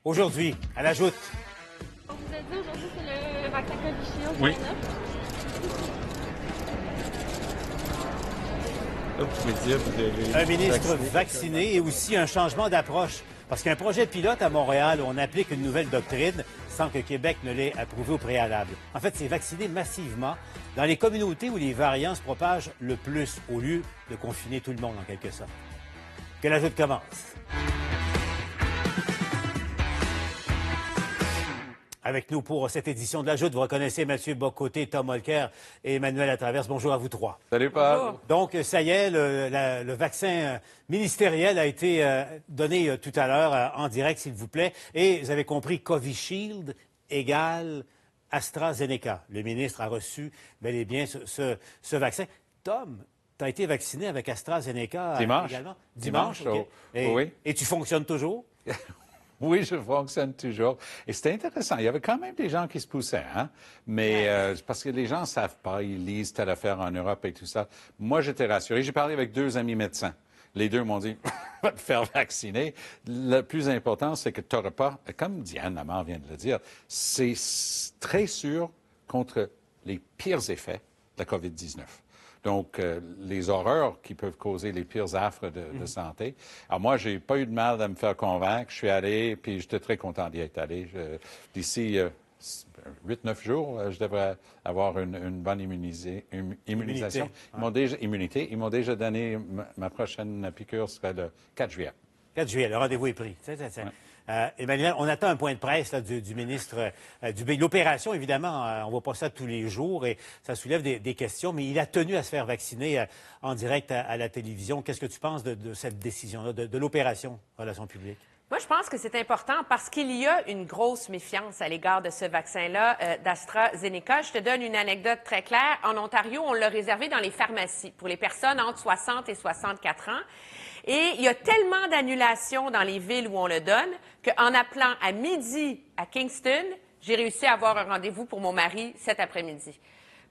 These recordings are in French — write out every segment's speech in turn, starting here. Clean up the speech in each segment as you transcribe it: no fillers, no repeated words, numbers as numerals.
Aujourd'hui, à la Joute. On vous a dit aujourd'hui c'est le vaccin Covishield. Oui. Là, vous pouvez dire, vous avez Un ministre vacciné et aussi un changement d'approche. Parce qu'un projet pilote à Montréal où on applique une nouvelle doctrine sans que Québec ne l'ait approuvé au préalable. En fait, c'est vacciner massivement dans les communautés où les variants se propagent le plus, au lieu de confiner tout le monde, en quelque sorte. Que la Joute commence. Avec nous pour cette édition de la Joute, vous reconnaissez Mathieu Bock-Côté, Tom Mulcair et Emmanuel Latraverse. Bonjour à vous trois. Salut, Paul. Donc, ça y est, le vaccin ministériel a été donné tout à l'heure en direct, s'il vous plaît. Et vous avez compris, Covishield égale AstraZeneca. Le ministre a reçu bel et bien ce vaccin. Tom, tu as été vacciné avec AstraZeneca également? Dimanche. OK. Oui. Et tu fonctionnes toujours? Oui, je fonctionne toujours. Et c'était intéressant. Il y avait quand même des gens qui se poussaient, hein? Mais parce que les gens ne savent pas, ils lisent telle affaire en Europe et tout ça. Moi, j'étais rassuré. J'ai parlé avec 2 amis médecins. Les 2 m'ont dit, va te faire vacciner. Le plus important, c'est que tu n'auras pas, comme Diane Lamar vient de le dire, c'est très sûr contre les pires effets de la COVID-19. Donc, les horreurs qui peuvent causer les pires affres de santé. Alors, moi, j'ai pas eu de mal à me faire convaincre. Je suis allé, puis j'étais très content d'y être allé. D'ici 8-9 jours, je devrais avoir une bonne immunisation. Ils m'ont déjà donné ma prochaine piqûre sera le 4 juillet. 4 juillet, le rendez-vous est pris. Emmanuel, on attend un point de presse là, du ministre Dubé. L'opération, évidemment, on ne voit pas ça tous les jours et ça soulève des questions, mais il a tenu à se faire vacciner en direct à la télévision. Qu'est-ce que tu penses de cette décision-là, de l'opération Relations publiques? Moi, je pense que c'est important parce qu'il y a une grosse méfiance à l'égard de ce vaccin-là d'AstraZeneca. Je te donne une anecdote très claire. En Ontario, on l'a réservé dans les pharmacies pour les personnes entre 60 et 64 ans. Et il y a tellement d'annulations dans les villes où on le donne qu'en appelant à midi à Kingston, j'ai réussi à avoir un rendez-vous pour mon mari cet après-midi.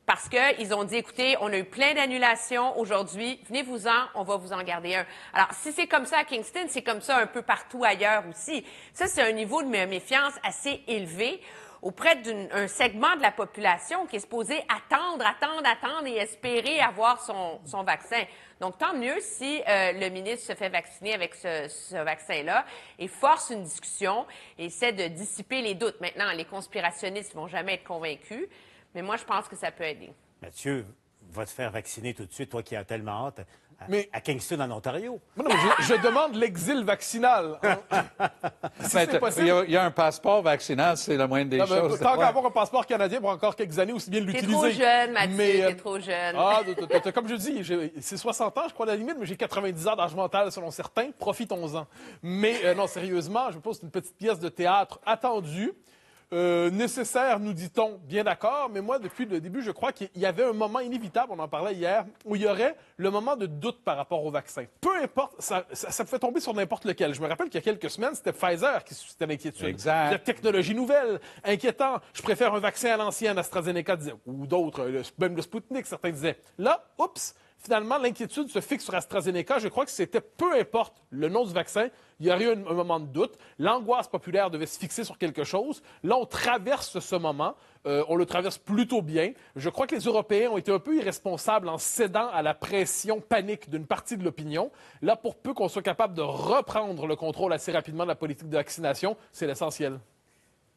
Parce qu'ils ont dit, écoutez, on a eu plein d'annulations aujourd'hui, venez-vous-en, on va vous en garder un. Alors, si c'est comme ça à Kingston, c'est comme ça un peu partout ailleurs aussi. Ça, c'est un niveau de méfiance assez élevé auprès d'un segment de la population qui est supposé attendre et espérer avoir son vaccin. Donc, tant mieux si le ministre se fait vacciner avec ce vaccin-là et force une discussion et essaie de dissiper les doutes. Maintenant, les conspirationnistes ne vont jamais être convaincus. Mais moi, je pense que ça peut aider. Mathieu, va te faire vacciner tout de suite, toi qui as tellement hâte, à Kingston, en Ontario. Non, je demande l'exil vaccinal. Si c'est possible. Il y a un passeport vaccinal, c'est la moindre des choses. Tant qu'à avoir un passeport canadien pour encore quelques années, aussi bien l'utiliser. T'es trop jeune, Mathieu, t'es trop jeune. Comme je dis, c'est 60 ans, je crois, à la limite, mais j'ai 90 ans d'âge mental, selon certains. Profitons-en. Mais non, sérieusement, je pense que c'est une petite pièce de théâtre attendue. Nécessaire, nous dit-on, bien d'accord, mais moi, depuis le début, je crois qu'il y avait un moment inévitable, on en parlait hier, où il y aurait le moment de doute par rapport au vaccin. Peu importe, ça me fait tomber sur n'importe lequel. Je me rappelle qu'il y a quelques semaines, c'était Pfizer qui suscitait l'inquiétude. Exact. La technologie nouvelle, inquiétant. Je préfère un vaccin à l'ancienne, AstraZeneca disait, ou d'autres, même le Sputnik, certains disaient. Là, oups! Finalement, l'inquiétude se fixe sur AstraZeneca. Je crois que c'était, peu importe le nom du vaccin, il y aurait eu un moment de doute. L'angoisse populaire devait se fixer sur quelque chose. Là, on traverse ce moment. On le traverse plutôt bien. Je crois que les Européens ont été un peu irresponsables en cédant à la pression panique d'une partie de l'opinion. Là, pour peu qu'on soit capable de reprendre le contrôle assez rapidement de la politique de vaccination, c'est l'essentiel.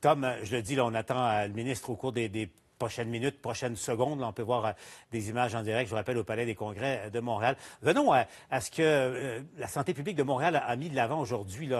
Tom, je le dis, là, on attend le ministre au cours des prochaines minutes, prochaines secondes. Là, on peut voir des images en direct, je vous rappelle, au Palais des Congrès de Montréal. Venons à ce que la santé publique de Montréal a mis de l'avant aujourd'hui.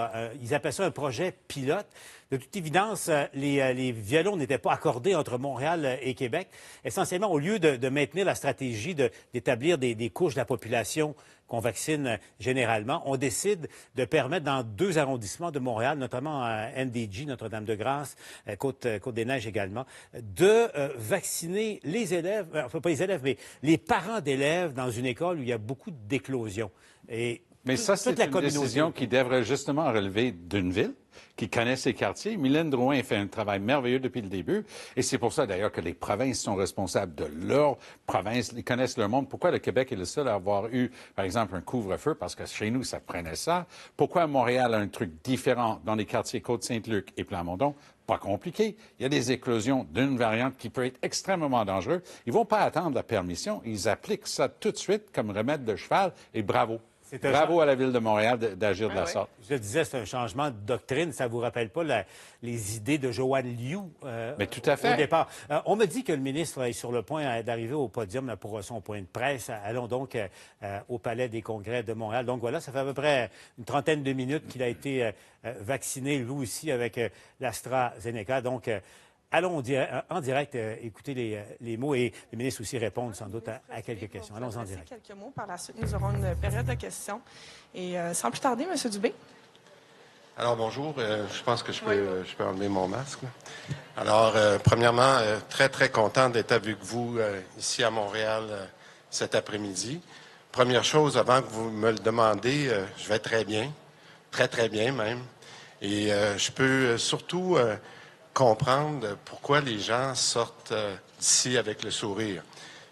Ils appellent ça un projet pilote. De toute évidence, les violons n'étaient pas accordés entre Montréal et Québec. Essentiellement, au lieu de maintenir la stratégie d'établir des couches de la population qu'on vaccine généralement, on décide de permettre dans 2 arrondissements de Montréal, notamment à NDG, Notre-Dame-de-Grâce, Côte-des-Neiges également, de vacciner les élèves, enfin pas les élèves, mais les parents d'élèves dans une école où il y a beaucoup d'éclosions. Et Mais ça, c'est toute la une communauté. décision qui devrait justement relever d'une ville qui connaît ses quartiers. Mylène Drouin fait un travail merveilleux depuis le début. Et c'est pour ça, d'ailleurs, que les provinces sont responsables de leur province. Ils connaissent leur monde. Pourquoi le Québec est le seul à avoir eu, par exemple, un couvre-feu? Parce que chez nous, ça prenait ça. Pourquoi Montréal a un truc différent dans les quartiers Côte-Saint-Luc et Plamondon? Pas compliqué. Il y a des éclosions d'une variante qui peut être extrêmement dangereuse. Ils vont pas attendre la permission. Ils appliquent ça tout de suite comme remède de cheval et bravo. Bravo à la Ville de Montréal d'agir de la sorte. Je le disais, c'est un changement de doctrine. Ça vous rappelle pas les idées de Joanne Liu Mais tout à fait. au départ? On me dit que le ministre est sur le point d'arriver au podium là, pour son point de presse. Allons donc au Palais des Congrès de Montréal. Donc voilà, ça fait à peu près une trentaine de minutes qu'il a été vacciné, lui aussi, avec l'AstraZeneca. Donc, allons en direct écouter les mots et le ministre aussi répondre sans doute à quelques questions. Allons en direct. Quelques mots. Par la suite, nous aurons une période de questions. Et sans plus tarder, M. Dubé. Alors, bonjour. Je pense que je peux enlever mon masque. Là. Alors, premièrement, très, très content d'être avec vous ici à Montréal cet après-midi. Première chose, avant que vous me le demandez, je vais très bien. Très, très bien même. Et je peux surtout comprendre pourquoi les gens sortent d'ici avec le sourire.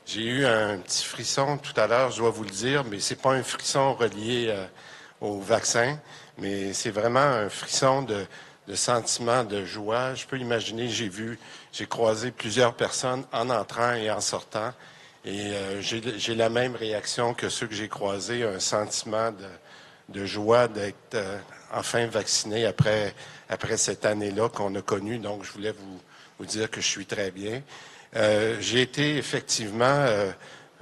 J'ai eu un petit frisson tout à l'heure, je dois vous le dire, mais c'est pas un frisson relié au vaccin, mais c'est vraiment un frisson de sentiment de joie. Je peux imaginer, j'ai croisé plusieurs personnes en entrant et en sortant, et j'ai la même réaction que ceux que j'ai croisés, un sentiment de joie d'être enfin vacciné après cette année-là qu'on a connue. Donc, je voulais vous dire que je suis très bien. J'ai été effectivement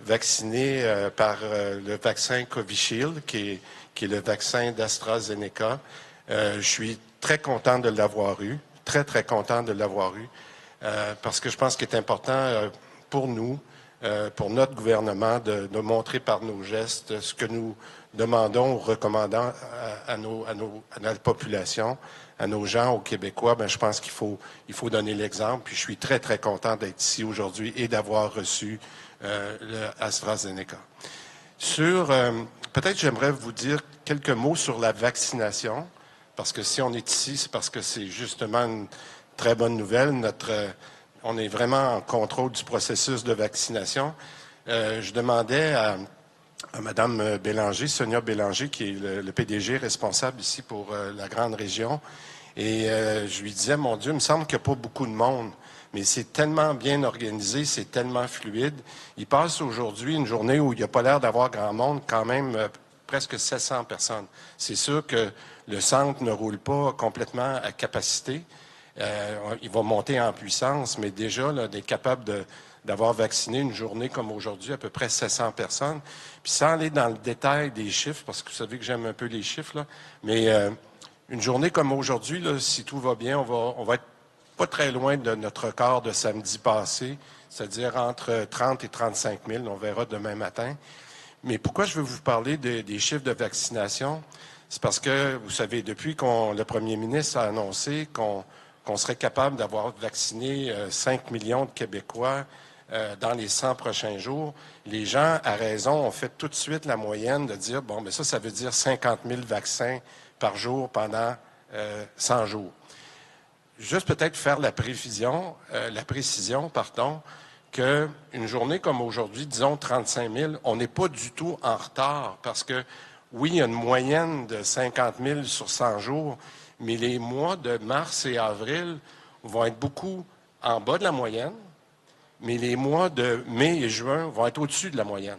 vacciné par le vaccin Covishield, qui est le vaccin d'AstraZeneca. Je suis très content de l'avoir eu, très, très content de l'avoir eu, parce que je pense qu'il est important pour nous, pour notre gouvernement, de montrer par nos gestes ce que nous demandons ou recommandons à notre population, à nos gens, aux Québécois. Bien, je pense qu'il faut donner l'exemple. Puis je suis très, très content d'être ici aujourd'hui et d'avoir reçu le AstraZeneca. Peut-être j'aimerais vous dire quelques mots sur la vaccination, parce que si on est ici, c'est parce que c'est justement une très bonne nouvelle. On est vraiment en contrôle du processus de vaccination. Je demandais à Mme Bélanger, Sonia Bélanger, qui est le PDG responsable ici pour la grande région, et je lui disais, mon Dieu, il me semble qu'il n'y a pas beaucoup de monde, mais c'est tellement bien organisé, c'est tellement fluide. Il passe aujourd'hui une journée où il n'y a pas l'air d'avoir grand monde, quand même presque 700 personnes. C'est sûr que le centre ne roule pas complètement à capacité. Il va monter en puissance, mais déjà, là, d'être capable d'avoir vacciné une journée comme aujourd'hui, à peu près 700 personnes. Puis sans aller dans le détail des chiffres, parce que vous savez que j'aime un peu les chiffres, là, mais une journée comme aujourd'hui, là, si tout va bien, on va être pas très loin de notre record de samedi passé, c'est-à-dire entre 30 et 35 000. On verra demain matin. Mais pourquoi je veux vous parler des chiffres de vaccination? C'est parce que, vous savez, depuis le premier ministre a annoncé qu'on serait capable d'avoir vacciné 5 millions de Québécois dans les 100 prochains jours, les gens, à raison, ont fait tout de suite la moyenne de dire, bon, mais ça veut dire 50 000 vaccins par jour pendant 100 jours. Juste peut-être faire la précision, qu'une journée comme aujourd'hui, disons 35 000, on n'est pas du tout en retard parce que, oui, il y a une moyenne de 50 000 sur 100 jours, mais les mois de mars et avril vont être beaucoup en bas de la moyenne, mais les mois de mai et juin vont être au-dessus de la moyenne.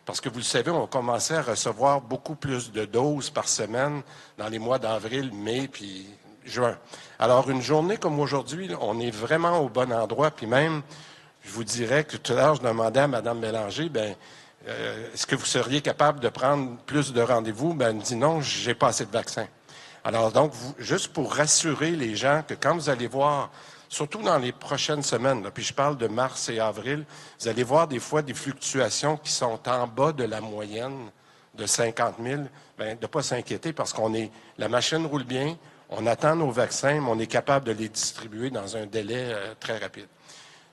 Parce que vous le savez, on va commencer à recevoir beaucoup plus de doses par semaine dans les mois d'avril, mai puis juin. Alors, une journée comme aujourd'hui, on est vraiment au bon endroit, puis même, je vous dirais que tout à l'heure, je demandais à Mme Bélanger, est-ce que vous seriez capable de prendre plus de rendez-vous? Elle me dit non, j'ai pas assez de vaccins. Alors donc, juste pour rassurer les gens que quand vous allez voir, surtout dans les prochaines semaines, là, puis je parle de mars et avril, vous allez voir des fois des fluctuations qui sont en bas de la moyenne de 50 000, de ne pas s'inquiéter parce la machine roule bien, on attend nos vaccins, mais on est capable de les distribuer dans un délai très rapide.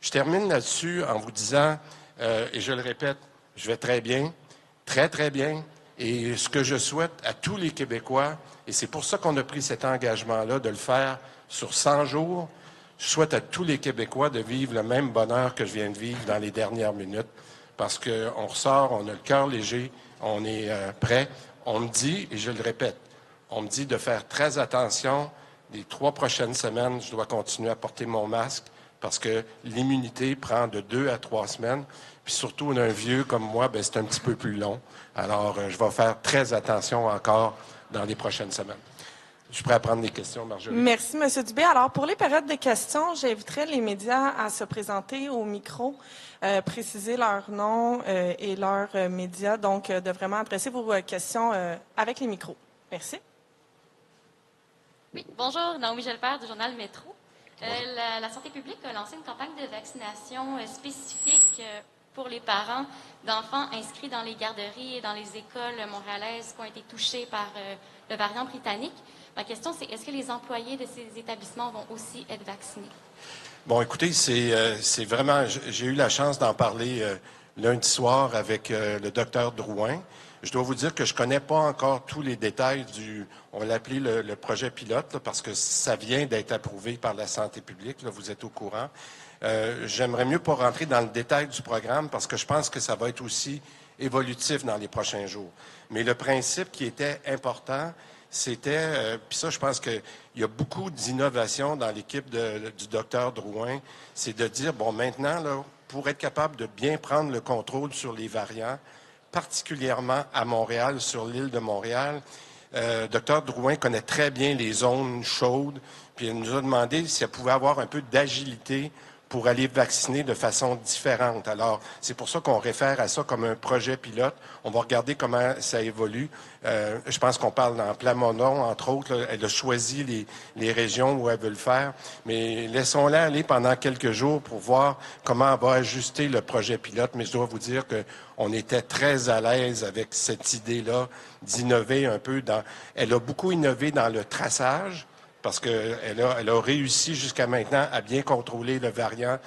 Je termine là-dessus en vous disant, et je le répète, je vais très bien, très, très bien, Et ce que je souhaite à tous les Québécois, et c'est pour ça qu'on a pris cet engagement-là de le faire sur 100 jours, je souhaite à tous les Québécois de vivre le même bonheur que je viens de vivre dans les dernières minutes, parce qu'on ressort, on a le cœur léger, on est prêt. On me dit, et je le répète, on me dit de faire très attention. Les 3 prochaines semaines, je dois continuer à porter mon masque parce que l'immunité prend de 2 à 3 semaines. Puis surtout, un vieux comme moi, ben, c'est un petit peu plus long. Alors, je vais faire très attention encore dans les prochaines semaines. Je suis prêt à prendre des questions, Marjorie. Merci, M. Dubé. Alors, pour les périodes de questions, j'inviterai les médias à se présenter au micro, préciser leur nom et leur média, donc de vraiment adresser vos questions avec les micros. Merci. Oui, bonjour, Naomi Gelbert du journal Métro. La santé publique a lancé une campagne de vaccination spécifique pour les parents d'enfants inscrits dans les garderies et dans les écoles montréalaises qui ont été touchés par le variant britannique. Ma question, c'est est-ce que les employés de ces établissements vont aussi être vaccinés? Bon, écoutez, c'est vraiment... J'ai eu la chance d'en parler lundi soir avec le docteur Drouin. Je dois vous dire que je ne connais pas encore tous les détails on l'a appelé le projet pilote, là, parce que ça vient d'être approuvé par la santé publique, là, vous êtes au courant. J'aimerais mieux pas rentrer dans le détail du programme parce que je pense que ça va être aussi évolutif dans les prochains jours. Mais le principe qui était important, c'était, puis ça, je pense qu'il y a beaucoup d'innovation dans l'équipe du docteur Drouin, c'est de dire, bon, maintenant, là, pour être capable de bien prendre le contrôle sur les variants, particulièrement à Montréal, sur l'île de Montréal, Dr Drouin connaît très bien les zones chaudes, puis elle nous a demandé si elle pouvait avoir un peu d'agilité pour aller vacciner de façon différente. Alors, c'est pour ça qu'on réfère à ça comme un projet pilote. On va regarder comment ça évolue. Je pense qu'on parle dans Plamondon, entre autres. Là, elle a choisi les régions où elle veut le faire. Mais laissons-la aller pendant quelques jours pour voir comment elle va ajuster le projet pilote. Mais je dois vous dire qu'on était très à l'aise avec cette idée-là d'innover un peu. Elle a beaucoup innové dans le traçage, parce qu'elle a réussi jusqu'à maintenant à bien contrôler le variant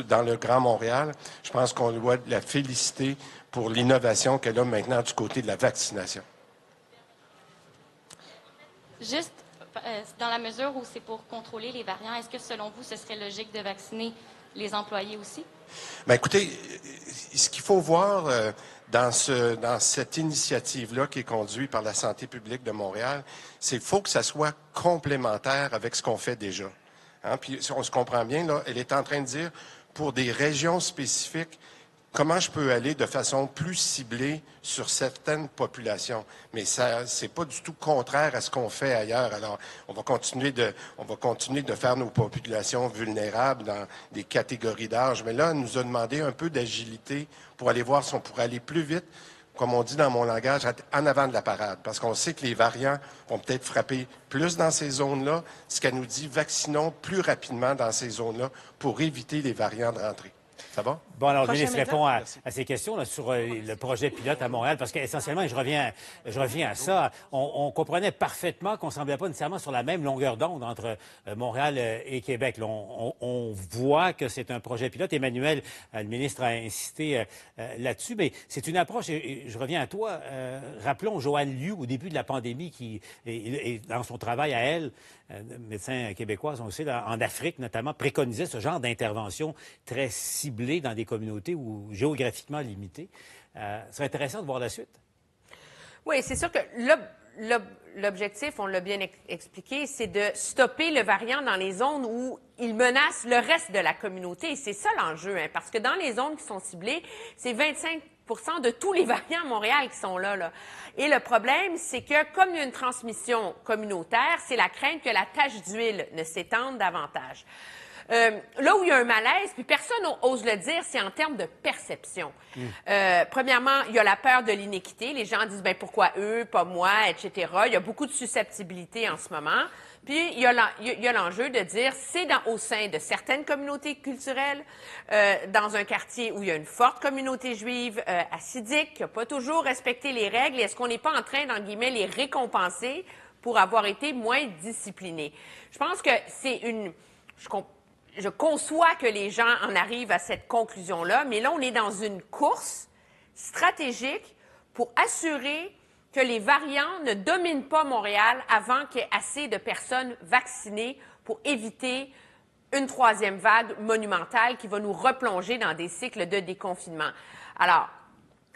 dans le Grand Montréal. Je pense qu'on doit la féliciter pour l'innovation qu'elle a maintenant du côté de la vaccination. Juste dans la mesure où c'est pour contrôler les variants, est-ce que selon vous, ce serait logique de vacciner les employés aussi? Bien, écoutez, ce qu'il faut voir dans cette initiative-là qui est conduite par la santé publique de Montréal, c'est qu'il faut que ça soit complémentaire avec ce qu'on fait déjà. Hein? Puis si on se comprend bien, là, elle est en train de dire, pour des régions spécifiques, comment je peux aller de façon plus ciblée sur certaines populations. Mais ça, c'est pas du tout contraire à ce qu'on fait ailleurs. Alors, on va continuer de faire nos populations vulnérables dans des catégories d'âge. Mais là, elle nous a demandé un peu d'agilité pour aller voir si on pourrait aller plus vite, comme on dit dans mon langage, en avant de la parade. Parce qu'on sait que les variants vont peut-être frapper plus dans ces zones-là. Ce qu'elle nous dit, vaccinons plus rapidement dans ces zones-là pour éviter les variants de rentrée. Ça va? Bon, alors, le ministre répond à ces questions là, sur le projet pilote à Montréal, parce qu'essentiellement, et je reviens à ça, on comprenait parfaitement qu'on ne semblait pas nécessairement sur la même longueur d'onde entre Montréal et Québec. Là, on voit que c'est un projet pilote. Emmanuel, le ministre, a insisté là-dessus, mais c'est une approche, et je reviens à toi, rappelons Joanne Liu, au début de la pandémie, qui, et dans son travail à elle, médecin québécoise, on le sait, en Afrique notamment, préconisait ce genre d'intervention très ciblée dans des communautés ou géographiquement limitées. Ce serait intéressant de voir la suite. Oui, c'est sûr que l'objectif, on l'a bien expliqué, c'est de stopper le variant dans les zones où il menace le reste de la communauté. C'est ça l'enjeu, hein, parce que dans les zones qui sont ciblées, c'est 25 de tous les variants à Montréal qui sont là. Et le problème, c'est que comme il y a une transmission communautaire, c'est la crainte que la tache d'huile ne s'étende davantage. Là où il y a un malaise, puis personne n'ose le dire, c'est en termes de perception. Premièrement, il y a la peur de l'inéquité. Les gens disent, ben pourquoi eux, pas moi, etc. Il y a beaucoup de susceptibilité en ce moment. Puis, il y a l'enjeu de dire, c'est au sein de certaines communautés culturelles, dans un quartier où il y a une forte communauté juive assidique, qui n'a pas toujours respecté les règles, est-ce qu'on n'est pas en train, dans guillemets, les récompenser pour avoir été moins disciplinés? Je pense que c'est je conçois que les gens en arrivent à cette conclusion-là, mais là, on est dans une course stratégique pour assurer que les variants ne dominent pas Montréal avant qu'il y ait assez de personnes vaccinées pour éviter une troisième vague monumentale qui va nous replonger dans des cycles de déconfinement. Alors,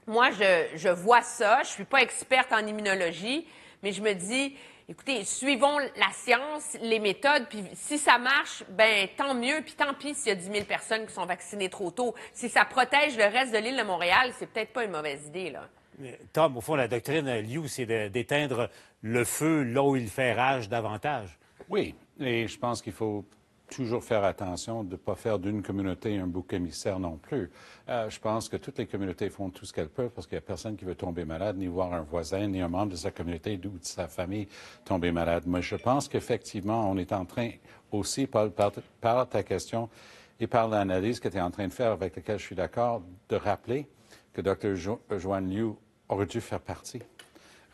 moi, je vois ça. Je suis pas experte en immunologie, mais je me dis, écoutez, suivons la science, les méthodes, puis si ça marche, ben tant mieux, puis tant pis s'il y a 10 000 personnes qui sont vaccinées trop tôt. Si ça protège le reste de l'île de Montréal, c'est peut-être pas une mauvaise idée, là. Tom, au fond, la doctrine Liu, c'est d'éteindre le feu là où il fait rage davantage. Oui, et je pense qu'il faut toujours faire attention de ne pas faire d'une communauté un bouc émissaire non plus. Je pense que toutes les communautés font tout ce qu'elles peuvent parce qu'il n'y a personne qui veut tomber malade, ni voir un voisin, ni un membre de sa communauté ou de sa famille tomber malade. Mais je pense qu'effectivement, on est en train aussi, Paul, par ta question et par l'analyse que tu es en train de faire, avec laquelle je suis d'accord, de rappeler que Dr. Joanne Liu aurait dû faire partie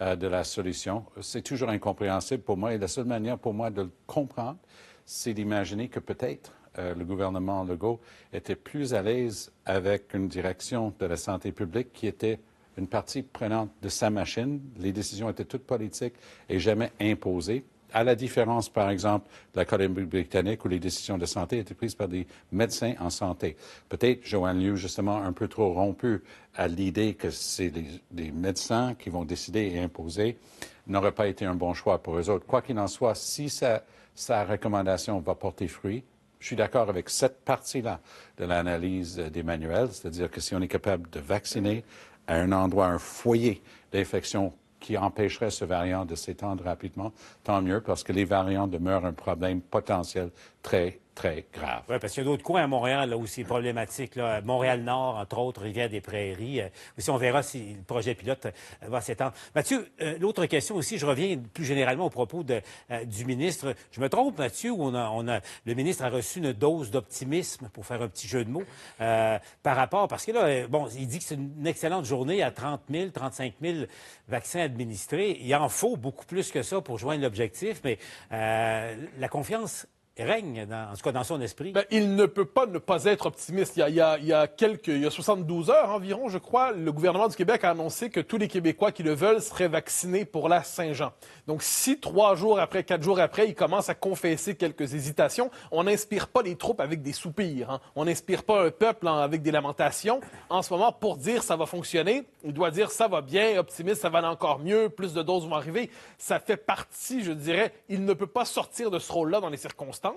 de la solution. C'est toujours incompréhensible pour moi et la seule manière pour moi de le comprendre, c'est d'imaginer que peut-être le gouvernement Legault était plus à l'aise avec une direction de la santé publique qui était une partie prenante de sa machine. Les décisions étaient toutes politiques et jamais imposées. À la différence, par exemple, de la Colombie-Britannique où les décisions de santé étaient prises par des médecins en santé. Peut-être Joanne Liu, justement, un peu trop rompu à l'idée que c'est les médecins qui vont décider et imposer, n'aurait pas été un bon choix pour eux autres. Quoi qu'il en soit, si sa recommandation va porter fruit, je suis d'accord avec cette partie-là de l'analyse d'Emmanuel, c'est-à-dire que si on est capable de vacciner à un endroit, un foyer d'infection qui empêcherait ce variant de s'étendre rapidement, tant mieux, parce que les variants demeurent un problème potentiel très, très grave. Oui, parce qu'il y a d'autres coins à Montréal là, où c'est problématique. Là. Montréal-Nord, entre autres, Rivière-des-Prairies. Aussi, on verra si le projet pilote va s'étendre. Mathieu, l'autre question aussi, je reviens plus généralement au propos du ministre. Je me trompe, Mathieu, où le ministre a reçu une dose d'optimisme, pour faire un petit jeu de mots, par rapport... Parce que là, bon, il dit que c'est une excellente journée à 30 000, 35 000 vaccins administrés. Il en faut beaucoup plus que ça pour joindre l'objectif, mais la confiance règne, en tout cas dans son esprit. Bien, il ne peut pas ne pas être optimiste. Il y a 72 heures environ, je crois, le gouvernement du Québec a annoncé que tous les Québécois qui le veulent seraient vaccinés pour la Saint-Jean. Donc, si 3 jours après, 4 jours après, il commence à confesser quelques hésitations, on n'inspire pas les troupes avec des soupirs. Hein. On n'inspire pas un peuple avec des lamentations. En ce moment, pour dire ça va fonctionner, il doit dire ça va bien, optimiste, ça va aller encore mieux, plus de doses vont arriver. Ça fait partie, je dirais, il ne peut pas sortir de ce rôle-là dans les circonstances.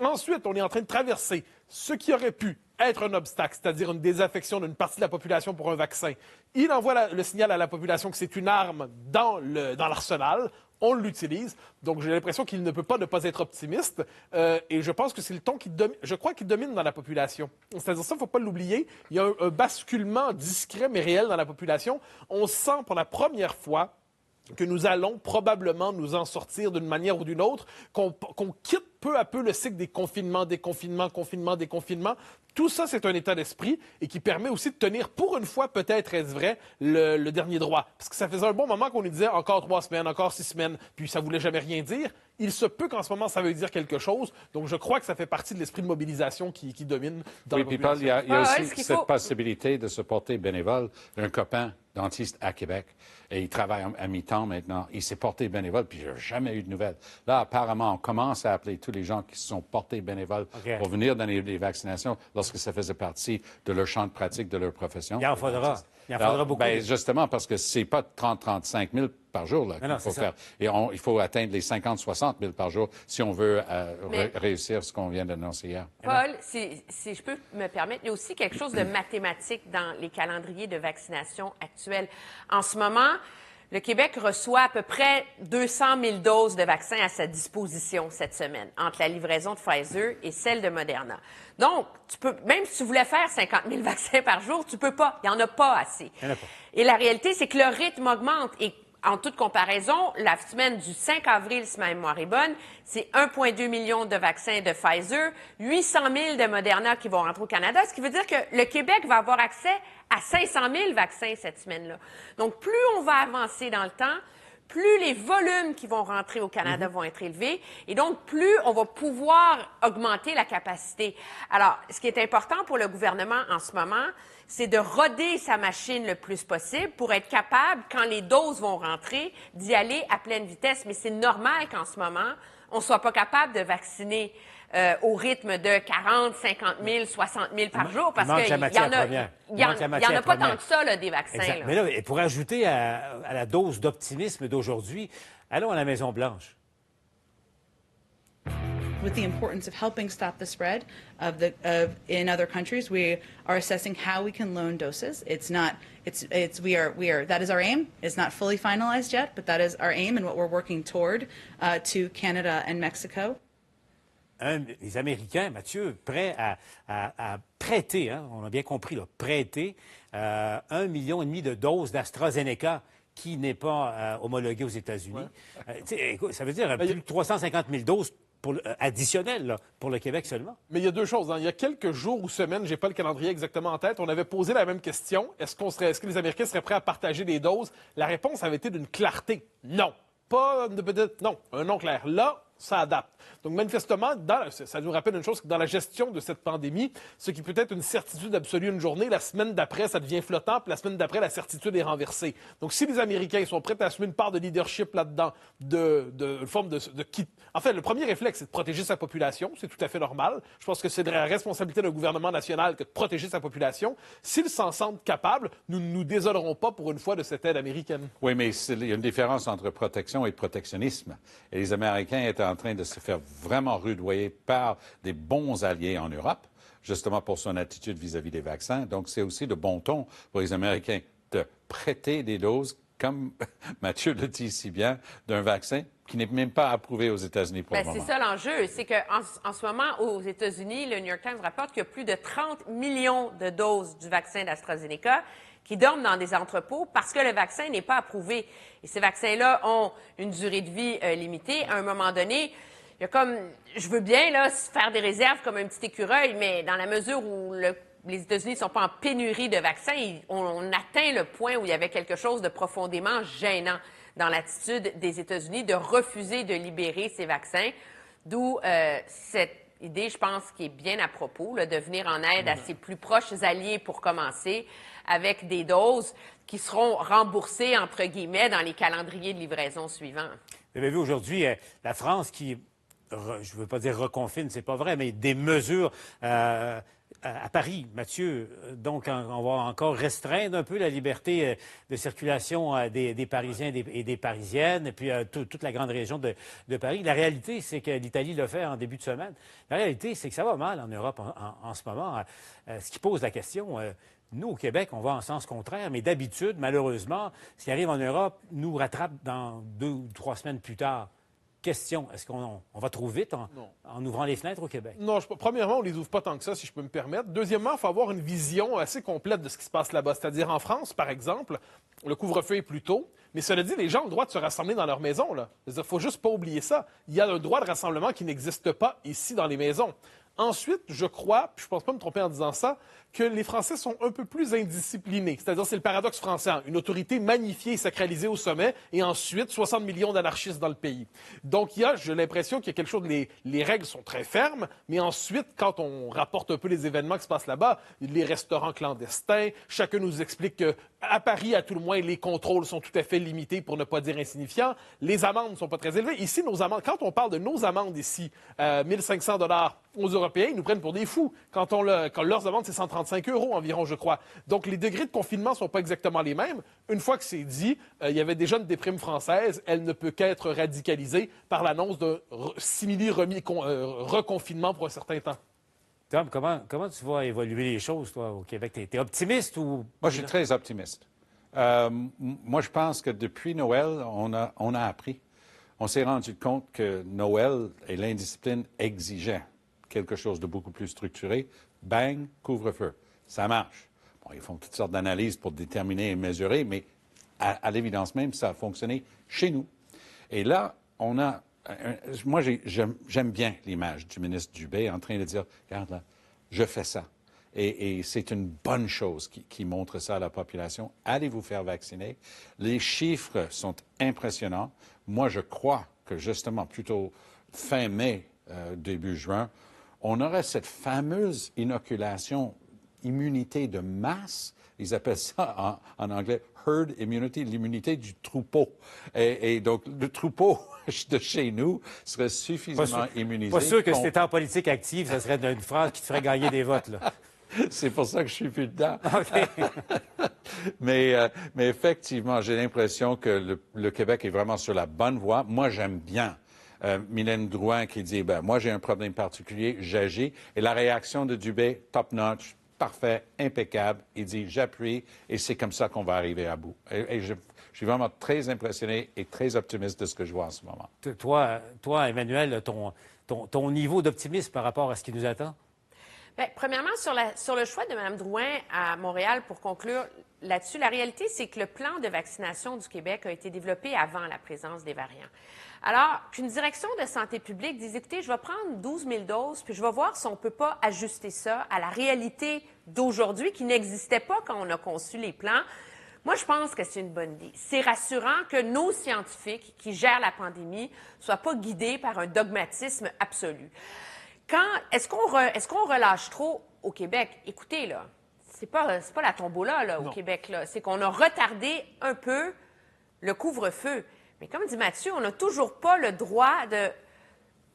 Ensuite, on est en train de traverser ce qui aurait pu être un obstacle, c'est-à-dire une désaffection d'une partie de la population pour un vaccin. Il envoie le signal à la population que c'est une arme dans l'arsenal. On l'utilise. Donc, j'ai l'impression qu'il ne peut pas ne pas être optimiste. Et je pense que c'est le ton je crois qu'il domine dans la population. C'est-à-dire ça, il ne faut pas l'oublier. Il y a un basculement discret mais réel dans la population. On sent pour la première fois que nous allons probablement nous en sortir d'une manière ou d'une autre, qu'on quitte peu à peu le cycle des confinements, déconfinements, confinements, déconfinements. Tout ça, c'est un état d'esprit et qui permet aussi de tenir, pour une fois, peut-être est-ce vrai, le dernier droit. Parce que ça faisait un bon moment qu'on nous disait encore 3 semaines, encore 6 semaines, puis ça voulait jamais rien dire. Il se peut qu'en ce moment, ça veut dire quelque chose. Donc, je crois que ça fait partie de l'esprit de mobilisation qui domine dans la population. Oui, puis Paul, il y a aussi cette possibilité de se porter bénévole. Un copain dentiste à Québec, et il travaille à mi-temps maintenant. Il s'est porté bénévole, puis je n'ai jamais eu de nouvelles. Là, apparemment, on commence à appeler tous les gens qui se sont portés bénévoles pour venir donner les vaccinations lorsque ça faisait partie de leur champ de pratique, de leur profession. Il en faudra. Il en faudra beaucoup. Ben, justement, parce que c'est pas 30-35 000 par jour qu'il faut faire. Et il faut atteindre les 50-60 000 par jour si on veut réussir ce qu'on vient d'annoncer hier. Paul, si je peux me permettre, il y a aussi quelque chose de mathématique dans les calendriers de vaccination actuels. En ce moment, le Québec reçoit à peu près 200 000 doses de vaccins à sa disposition cette semaine, entre la livraison de Pfizer et celle de Moderna. Donc, même si tu voulais faire 50 000 vaccins par jour, tu peux pas. Il n'y en a pas assez. Il y en a pas. Et la réalité, c'est que le rythme augmente. Et en toute comparaison, la semaine du 5 avril, si ma mémoire est bonne, c'est 1,2 million de vaccins de Pfizer, 800 000 de Moderna qui vont rentrer au Canada, ce qui veut dire que le Québec va avoir accès à 500 000 vaccins cette semaine-là. Donc, plus on va avancer dans le temps, plus les volumes qui vont rentrer au Canada vont être élevés et donc plus on va pouvoir augmenter la capacité. Alors, ce qui est important pour le gouvernement en ce moment, c'est de roder sa machine le plus possible pour être capable, quand les doses vont rentrer, d'y aller à pleine vitesse. Mais c'est normal qu'en ce moment, on ne soit pas capable de vacciner au rythme de 40, 50 000, 60 000 par jour, parce qu'il y en a pas tant que ça, là, des vaccins. Exact. Là. Mais là, et pour ajouter à la dose d'optimisme d'aujourd'hui, allons à la Maison-Blanche. With the importance of helping stop the spread in other countries, we are assessing how we can loan doses. That is our aim. It's not fully finalized yet, but that is our aim and what we're working toward to Canada and Mexico. Les Américains, Mathieu, prêts à prêter, hein, on a bien compris, là, prêter 1,5 million de doses d'AstraZeneca qui n'est pas homologué aux États-Unis. Ouais. Ça veut dire plus de 350 000 doses additionnelles là, pour le Québec seulement. Mais il y a deux choses. Hein. Il y a quelques jours ou semaines, je n'ai pas le calendrier exactement en tête, on avait posé la même question. Est-ce que les Américains seraient prêts à partager des doses? La réponse avait été d'une clarté. Non. Pas de peut-être. Non. Un non clair. Là, ça adapte. Donc, manifestement, ça nous rappelle une chose, que dans la gestion de cette pandémie, ce qui peut être une certitude absolue une journée, la semaine d'après, ça devient flottant, puis la semaine d'après, la certitude est renversée. Donc, si les Américains sont prêts à assumer une part de leadership là-dedans, En fait, le premier réflexe, c'est de protéger sa population. C'est tout à fait normal. Je pense que c'est de la responsabilité d'un gouvernement national que de protéger sa population. S'ils s'en sentent capables, nous ne nous désolerons pas pour une fois de cette aide américaine. Oui, mais il y a une différence entre protection et protectionnisme. Et les Américains étaient en train de se faire vraiment rudoyer par des bons alliés en Europe, justement pour son attitude vis-à-vis des vaccins. Donc, c'est aussi de bon ton pour les Américains de prêter des doses, comme Mathieu le dit si bien, d'un vaccin qui n'est même pas approuvé aux États-Unis pour le moment. C'est ça l'enjeu. C'est qu'en ce moment, aux États-Unis, le New York Times rapporte qu'il y a plus de 30 millions de doses du vaccin d'AstraZeneca qui dorment dans des entrepôts parce que le vaccin n'est pas approuvé. Et ces vaccins-là ont une durée de vie limitée. À un moment donné, il y a je veux bien là faire des réserves comme un petit écureuil, mais dans la mesure où les États-Unis ne sont pas en pénurie de vaccins, on atteint le point où il y avait quelque chose de profondément gênant dans l'attitude des États-Unis de refuser de libérer ces vaccins, d'où cette idée, je pense, qui est bien à propos, là, de venir en aide à ses plus proches alliés pour commencer, avec des doses qui seront remboursées, entre guillemets, dans les calendriers de livraison suivants. Vous avez vu aujourd'hui la France qui, je ne veux pas dire reconfine, c'est pas vrai, mais des mesures à Paris, Mathieu. Donc, on va encore restreindre un peu la liberté de circulation des Parisiens et des Parisiennes, et puis toute la grande région de Paris. La réalité, c'est que l'Italie l'a fait en début de semaine. La réalité, c'est que ça va mal en Europe en ce moment. Ce qui pose la question... Nous, au Québec, on va en sens contraire, mais d'habitude, malheureusement, ce qui arrive en Europe nous rattrape dans 2 ou 3 semaines plus tard. Question, est-ce qu'on va trop vite en ouvrant les fenêtres au Québec? Non, premièrement, on ne les ouvre pas tant que ça, si je peux me permettre. Deuxièmement, il faut avoir une vision assez complète de ce qui se passe là-bas. C'est-à-dire, en France, par exemple, le couvre-feu est plus tôt, mais cela dit, les gens ont le droit de se rassembler dans leur maison. Il ne faut juste pas oublier ça. Il y a un droit de rassemblement qui n'existe pas ici dans les maisons. Ensuite, je crois, puis je ne pense pas me tromper en disant ça, que les Français sont un peu plus indisciplinés. C'est-à-dire, c'est le paradoxe français. Une autorité magnifiée et sacralisée au sommet, et ensuite 60 millions d'anarchistes dans le pays. Donc, j'ai l'impression qu'il y a quelque chose, les règles sont très fermes, mais ensuite, quand on rapporte un peu les événements qui se passent là-bas, les restaurants clandestins, chacun nous explique qu'à Paris, à tout le moins, les contrôles sont tout à fait limités, pour ne pas dire insignifiants. Les amendes ne sont pas très élevées. Ici, nos amendes, quand on parle de nos amendes ici, 1 500 $ aux Européens, ils nous prennent pour des fous. Quand leurs amendes, c'est 135 € environ, je crois. Donc, les degrés de confinement ne sont pas exactement les mêmes. Une fois que c'est dit, il y avait déjà une déprime française. Elle ne peut qu'être radicalisée par l'annonce d'un reconfinement pour un certain temps. Tom, comment tu vois évoluer les choses, toi, au Québec? Tu es optimiste ou... Moi, je suis très optimiste. Moi, je pense que depuis Noël, on a appris. On s'est rendu compte que Noël et l'indiscipline exigeaient quelque chose de beaucoup plus structuré. Bang, couvre-feu. Ça marche. Bon, ils font toutes sortes d'analyses pour déterminer et mesurer, mais à l'évidence même, ça a fonctionné chez nous. Et là, moi, j'aime bien l'image du ministre Dubé en train de dire, regarde là, je fais ça. Et c'est une bonne chose qui montre ça à la population. Allez vous faire vacciner. Les chiffres sont impressionnants. Moi, je crois que justement, plutôt fin mai, début juin, on aurait cette fameuse inoculation, immunité de masse. Ils appellent ça en anglais herd immunity, l'immunité du troupeau. Et donc, le troupeau de chez nous serait suffisamment immunisé. Pas sûr que si t'étais en politique active, ça serait une phrase qui te ferait gagner des votes, là. C'est pour ça que je suis plus dedans. OK. Mais effectivement, j'ai l'impression que le Québec est vraiment sur la bonne voie. Moi, j'aime bien Mylène Drouin qui dit, moi, j'ai un problème particulier, j'agis. Et la réaction de Dubé, top-notch, parfait, impeccable. Il dit, j'appuie et c'est comme ça qu'on va arriver à bout. Et je suis vraiment très impressionné et très optimiste de ce que je vois en ce moment. Toi, Emmanuel, ton niveau d'optimisme par rapport à ce qui nous attend? Bien, premièrement, sur le choix de Mme Drouin à Montréal, pour conclure là-dessus, la réalité, c'est que le plan de vaccination du Québec a été développé avant la présence des variants. Alors, qu'une direction de santé publique dise, écoutez, je vais prendre 12 000 doses, puis je vais voir si on ne peut pas ajuster ça à la réalité d'aujourd'hui qui n'existait pas quand on a conçu les plans. Moi, je pense que c'est une bonne idée. C'est rassurant que nos scientifiques qui gèrent la pandémie ne soient pas guidés par un dogmatisme absolu. Est-ce qu'on relâche trop au Québec? Écoutez, là, c'est pas la tombola, là, au Québec, là. C'est qu'on a retardé un peu le couvre-feu. Mais comme dit Mathieu, on n'a toujours pas le droit de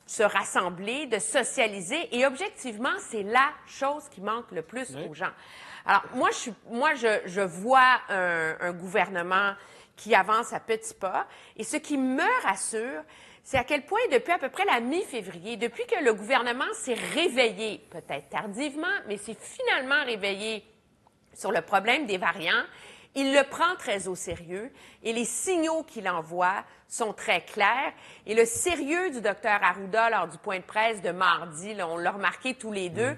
se rassembler, de socialiser. Et objectivement, c'est la chose qui manque le plus aux gens. Alors, moi, je vois un gouvernement qui avance à petits pas. Et ce qui me rassure, c'est à quel point, depuis à peu près la mi-février, depuis que le gouvernement s'est réveillé, peut-être tardivement, mais s'est finalement réveillé sur le problème des variants, il le prend très au sérieux et les signaux qu'il envoie sont très clairs. Et le sérieux du docteur Arruda lors du point de presse de mardi, là, on l'a remarqué tous les deux,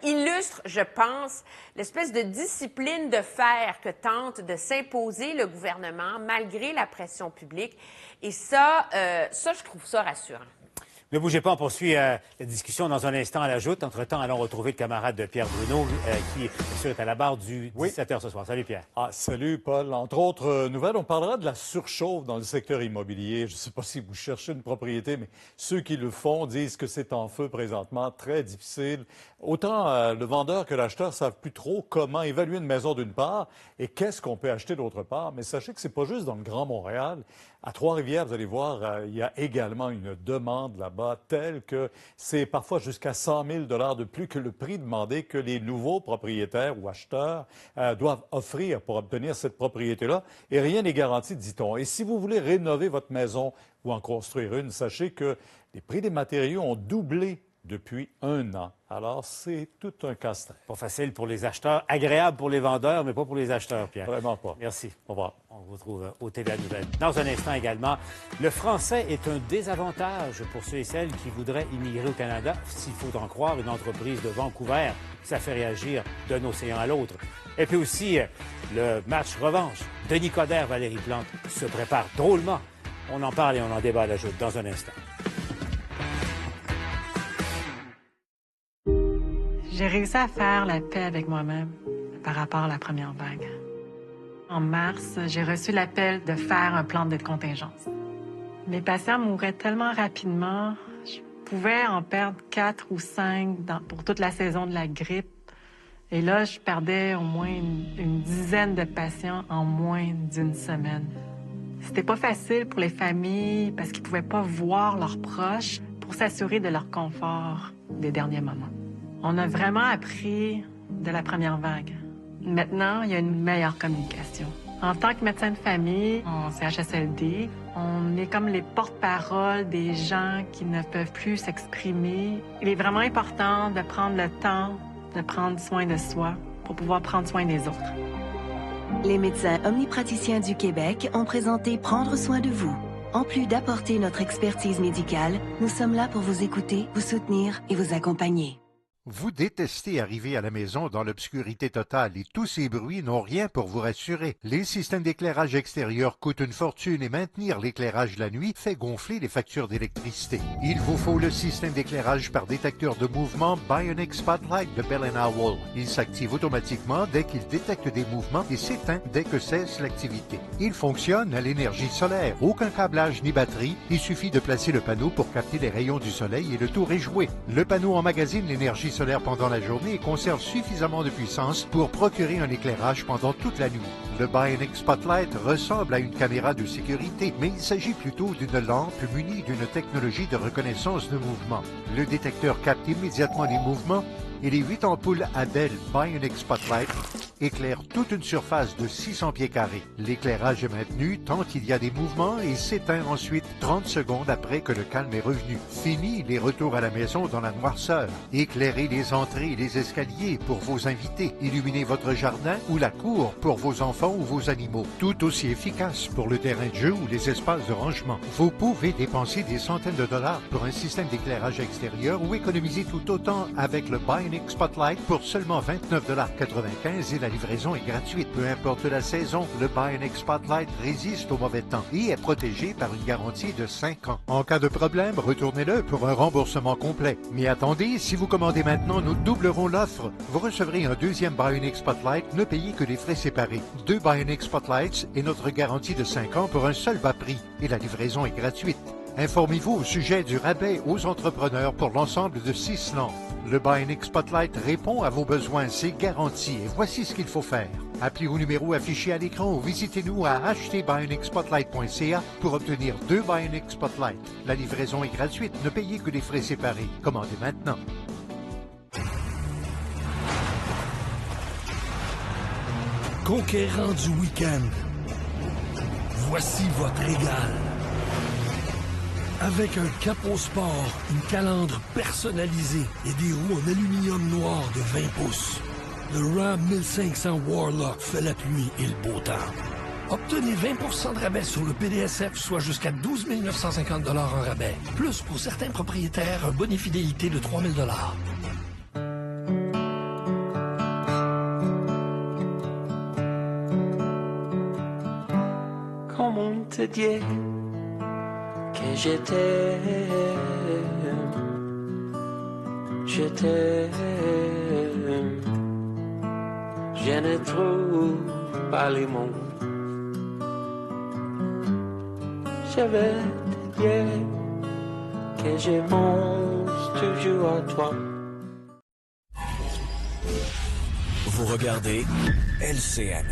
illustre, je pense, l'espèce de discipline de fer que tente de s'imposer le gouvernement malgré la pression publique. Et ça, je trouve ça rassurant. Ne bougez pas, on poursuit la discussion dans un instant à la joute. Entre-temps, allons retrouver le camarade de Pierre Bruno, qui, bien sûr, est à la barre du 17h ce soir. Salut, Pierre. Salut, Paul. Entre autres nouvelles, on parlera de la surchauffe dans le secteur immobilier. Je ne sais pas si vous cherchez une propriété, mais ceux qui le font disent que c'est en feu présentement, très difficile. Autant le vendeur que l'acheteur ne savent plus trop comment évaluer une maison d'une part et qu'est-ce qu'on peut acheter d'autre part. Mais sachez que c'est pas juste dans le Grand Montréal. À Trois-Rivières, vous allez voir, il y a également une demande là-bas telle que c'est parfois jusqu'à 100 000 $ de plus que le prix demandé que les nouveaux propriétaires ou acheteurs doivent offrir pour obtenir cette propriété-là. Et rien n'est garanti, dit-on. Et si vous voulez rénover votre maison ou en construire une, sachez que les prix des matériaux ont doublé depuis 1 an. Alors, c'est tout un casse-tête. Pas facile pour les acheteurs, agréable pour les vendeurs, mais pas pour les acheteurs, Pierre. Vraiment pas. Merci. Au revoir. On vous retrouve au TVA Nouvelles. Dans un instant également, le français est un désavantage pour ceux et celles qui voudraient immigrer au Canada, s'il faut en croire une entreprise de Vancouver. Ça fait réagir d'un océan à l'autre. Et puis aussi, le match revanche. Denis Coderre, Valérie Plante se prépare drôlement. On en parle et on en débat à la joute dans un instant. J'ai réussi à faire la paix avec moi-même par rapport à la première vague. En mars, j'ai reçu l'appel de faire un plan de contingence. Mes patients mouraient tellement rapidement, je pouvais en perdre 4 ou 5 pour toute la saison de la grippe. Et là, je perdais au moins une dizaine de patients en moins d'une semaine. C'était pas facile pour les familles parce qu'ils pouvaient pas voir leurs proches pour s'assurer de leur confort des derniers moments. On a vraiment appris de la première vague. Maintenant, il y a une meilleure communication. En tant que médecin de famille, en CHSLD, on est comme les porte-paroles des gens qui ne peuvent plus s'exprimer. Il est vraiment important de prendre le temps de prendre soin de soi pour pouvoir prendre soin des autres. Les médecins omnipraticiens du Québec ont présenté Prendre soin de vous. En plus d'apporter notre expertise médicale, nous sommes là pour vous écouter, vous soutenir et vous accompagner. Vous détestez arriver à la maison dans l'obscurité totale et tous ces bruits n'ont rien pour vous rassurer. Les systèmes d'éclairage extérieur coûtent une fortune et maintenir l'éclairage la nuit fait gonfler les factures d'électricité. Il vous faut le système d'éclairage par détecteur de mouvement Bionic Spotlight de Bell & Howell. Il s'active automatiquement dès qu'il détecte des mouvements et s'éteint dès que cesse l'activité. Il fonctionne à l'énergie solaire. Aucun câblage ni batterie. Il suffit de placer le panneau pour capter les rayons du soleil et le tour est joué. Le panneau emmagasine l'énergie solaire pendant la journée et conserve suffisamment de puissance pour procurer un éclairage pendant toute la nuit. Le Bionic Spotlight ressemble à une caméra de sécurité, mais il s'agit plutôt d'une lampe munie d'une technologie de reconnaissance de mouvement. Le détecteur capte immédiatement les mouvements et les 8 ampoules Adel Bionic Spotlight éclairent toute une surface de 600 pieds carrés. L'éclairage est maintenu tant qu'il y a des mouvements et s'éteint ensuite 30 secondes après que le calme est revenu. Fini les retours à la maison dans la noirceur. Éclairez les entrées et les escaliers pour vos invités. Illuminez votre jardin ou la cour pour vos enfants ou vos animaux. Tout aussi efficace pour le terrain de jeu ou les espaces de rangement. Vous pouvez dépenser des centaines de dollars pour un système d'éclairage extérieur ou économiser tout autant avec le Bionic Spotlight pour seulement 29,95 $ et la livraison est gratuite. Peu importe la saison, le Bionic Spotlight résiste au mauvais temps et est protégé par une garantie de 5 ans. En cas de problème, retournez-le pour un remboursement complet. Mais attendez, si vous commandez maintenant, nous doublerons l'offre. Vous recevrez un deuxième Bionic Spotlight, ne payez que les frais séparés. 2 Bionic Spotlights et notre garantie de 5 ans pour un seul bas prix. Et la livraison est gratuite. Informez-vous au sujet du rabais aux entrepreneurs pour l'ensemble de 6 lampes. Le Bionic Spotlight répond à vos besoins, c'est garanti et voici ce qu'il faut faire. Appelez au numéro affiché à l'écran ou visitez-nous à achetezbionicspotlight.ca pour obtenir 2 Bionic Spotlight. La livraison est gratuite, ne payez que les frais séparés. Commandez maintenant. Conquérant du week-end, voici votre régal. Avec un capot sport, une calandre personnalisée et des roues en aluminium noir de 20 pouces, le Ram 1500 Warlock fait la pluie et le beau temps. Obtenez 20 de rabais sur le PDSF, soit jusqu'à 12 950 $ en rabais. Plus, pour certains propriétaires, un bonus fidélité de 3 000 $. Comment te dire que je t'aime, je ne trouve pas les mots. Je vais te dire que je pense toujours à toi. Vous regardez LCN.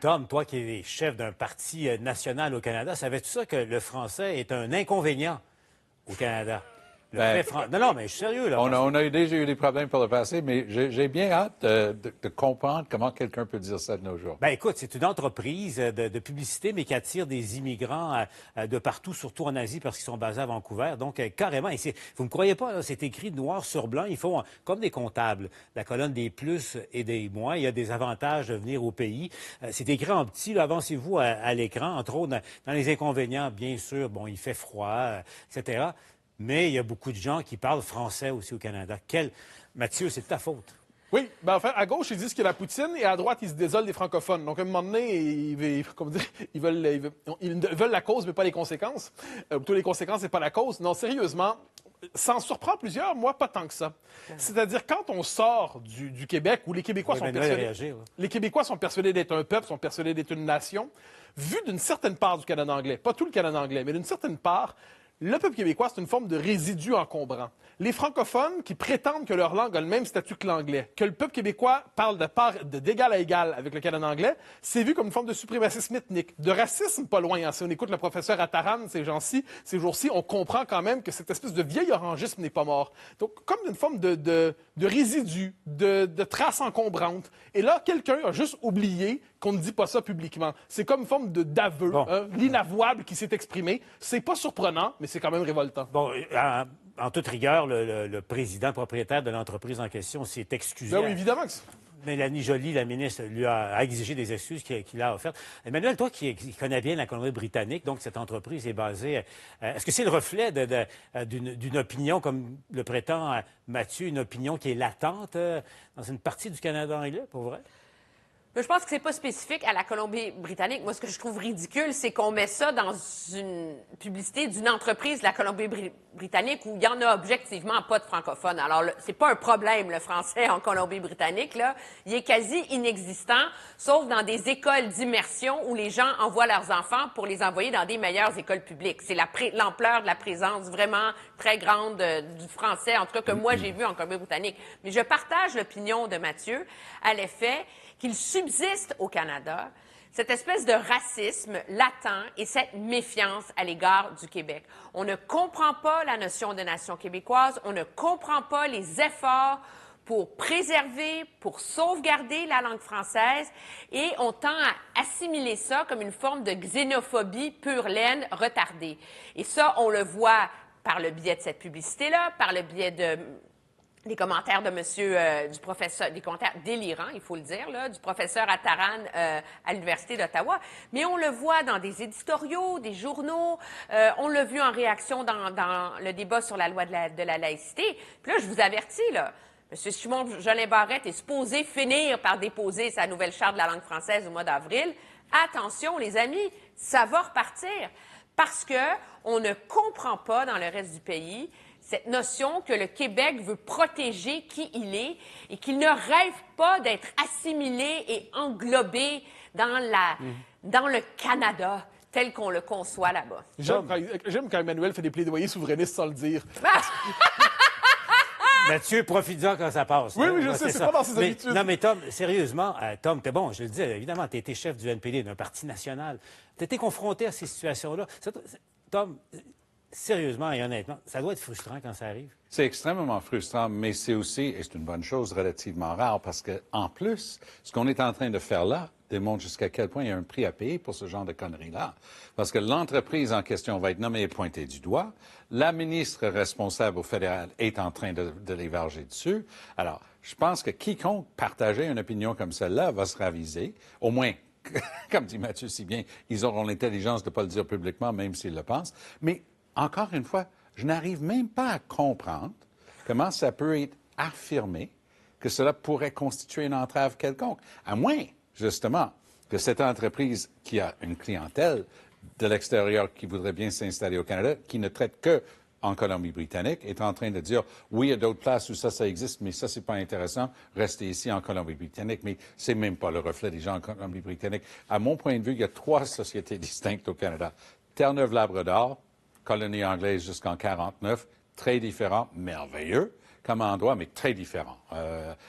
Tom, toi qui es chef d'un parti national au Canada, savais-tu ça que le français est un inconvénient au Canada? Non, mais je suis sérieux, là. On a déjà eu des problèmes par le passé, mais j'ai bien hâte de comprendre comment quelqu'un peut dire ça de nos jours. Ben écoute, c'est une entreprise de publicité, mais qui attire des immigrants de partout, surtout en Asie, parce qu'ils sont basés à Vancouver. Donc, carrément, et vous ne me croyez pas, c'est écrit noir sur blanc. Ils font comme des comptables, la colonne des plus et des moins. Il y a des avantages de venir au pays. C'est écrit en petit, là, avancez-vous à l'écran. Entre autres, dans les inconvénients, bien sûr, bon, il fait froid, etc., mais il y a beaucoup de gens qui parlent français aussi au Canada. Mathieu, c'est de ta faute. Oui, ben en fait, à gauche, ils disent qu'il y a la poutine, et à droite, ils se désolent des francophones. Donc, à un moment donné, ils veulent la cause, mais pas les conséquences. Plutôt les conséquences et pas la cause. Non, sérieusement, ça en surprend plusieurs, moi, pas tant que ça. C'est-à-dire, quand on sort du Québec, où les Québécois sont persuadés... Les Québécois sont persuadés d'être un peuple, sont persuadés d'être une nation, vu d'une certaine part du Canada anglais, pas tout le Canada anglais, mais d'une certaine part, le peuple québécois, c'est une forme de résidu encombrant. Les francophones qui prétendent que leur langue a le même statut que l'anglais, que le peuple québécois parle d'égal à égal avec le Canada anglais, c'est vu comme une forme de suprémacisme ethnique, de racisme pas loin. Hein. Si on écoute le professeur Attaran ces jours-ci, on comprend quand même que cette espèce de vieil orangisme n'est pas mort. Donc, comme une forme de résidu, de traces encombrantes. Et là, quelqu'un a juste oublié qu'on ne dit pas ça publiquement. C'est comme une forme d'aveu, l'inavouable qui s'est exprimé. C'est pas surprenant, mais c'est quand même révoltant. Bon, en toute rigueur, le président propriétaire de l'entreprise en question s'est excusé. Ben oui, évidemment Mélanie Joly, la ministre, lui a exigé des excuses qu'il a offertes. Emmanuel, toi qui connais bien la Colombie-Britannique, donc cette entreprise est basée... est-ce que c'est le reflet d'une opinion, comme le prétend Mathieu, une opinion qui est latente dans une partie du Canada anglais, pour vrai? Je pense que c'est pas spécifique à la Colombie-Britannique. Moi, ce que je trouve ridicule, c'est qu'on met ça dans une publicité d'une entreprise de la Colombie-Britannique où il y en a objectivement pas de francophones. Alors, c'est pas un problème, le français en Colombie-Britannique, là. Il est quasi inexistant, sauf dans des écoles d'immersion où les gens envoient leurs enfants pour les envoyer dans des meilleures écoles publiques. C'est l'ampleur de la présence vraiment très grande du français, en tout cas que moi j'ai vu en Colombie-Britannique. Mais je partage l'opinion de Mathieu à l'effet qu'il subsiste au Canada cette espèce de racisme latent et cette méfiance à l'égard du Québec. On ne comprend pas la notion de nation québécoise, on ne comprend pas les efforts pour préserver, pour sauvegarder la langue française, et on tend à assimiler ça comme une forme de xénophobie pure laine retardée. Et ça, on le voit par le biais de cette publicité-là, par le biais des commentaires de du professeur, des commentaires délirants, il faut le dire, là, du professeur Attaran à l'Université d'Ottawa. Mais on le voit dans des éditoriaux, des journaux, on l'a vu en réaction dans le débat sur la loi de la laïcité. Puis là, je vous avertis, là, M. Simon-Jolin Barrette est supposé finir par déposer sa nouvelle charte de la langue française au mois d'avril. Attention, les amis, ça va repartir. Parce qu'on ne comprend pas dans le reste du pays cette notion que le Québec veut protéger qui il est et qu'il ne rêve pas d'être assimilé et englobé dans le Canada tel qu'on le conçoit là-bas. J'aime quand Emmanuel fait des plaidoyers souverainistes sans le dire. Mathieu, profite-en quand ça passe. Oui, je sais, c'est pas dans ses habitudes. Non, mais Tom, sérieusement, Tom, t'es bon, je le dis, évidemment, tu été chef du NPD, d'un parti national. Tu été confronté à ces situations-là. Tom, sérieusement et honnêtement, ça doit être frustrant quand ça arrive. C'est extrêmement frustrant, mais c'est aussi, et c'est une bonne chose, relativement rare, parce que en plus, ce qu'on est en train de faire là démontre jusqu'à quel point il y a un prix à payer pour ce genre de conneries-là. Parce que l'entreprise en question va être nommée et pointée du doigt. La ministre responsable au fédéral est en train de les varger dessus. Alors, je pense que quiconque partageait une opinion comme celle-là va se raviser, au moins. Comme dit Mathieu si bien, ils auront l'intelligence de ne pas le dire publiquement, même s'ils le pensent. Mais, encore une fois, je n'arrive même pas à comprendre comment ça peut être affirmé que cela pourrait constituer une entrave quelconque. À moins, justement, que cette entreprise qui a une clientèle de l'extérieur qui voudrait bien s'installer au Canada, qui ne traite que en Colombie-Britannique, est en train de dire, oui, il y a d'autres places où ça existe, mais ça, c'est pas intéressant, restez ici en Colombie-Britannique, mais c'est même pas le reflet des gens en Colombie-Britannique. À mon point de vue, il y a 3 sociétés distinctes au Canada. Terre-Neuve-Labrador, colonie anglaise jusqu'en 1949, très différents, merveilleux comme endroit, mais très différents,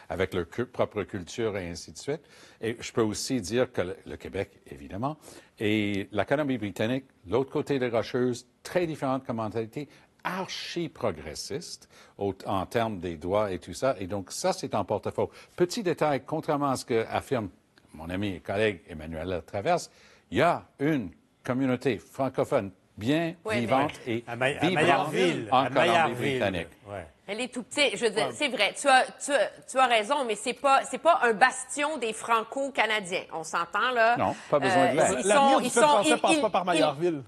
avec leur propre culture et ainsi de suite. Et je peux aussi dire que le Québec, évidemment, et la Colombie-Britannique, l'autre côté des Rocheuses, très différente comme mentalité, archi-progressiste en termes des droits et tout ça. Et donc, ça, c'est en porte-à-faux. Petit détail, contrairement à ce qu'affirme mon ami et collègue Emmanuel Latraverse, il y a une communauté francophone bien vivante et vivante en Colombie-Britannique. Ouais. Elle est tout petite. Je veux dire, c'est vrai. Tu as raison, mais c'est pas un bastion des Franco-Canadiens. On s'entend là. Non, pas besoin de l'aide. L'avenir du français passe pas par Maillardville.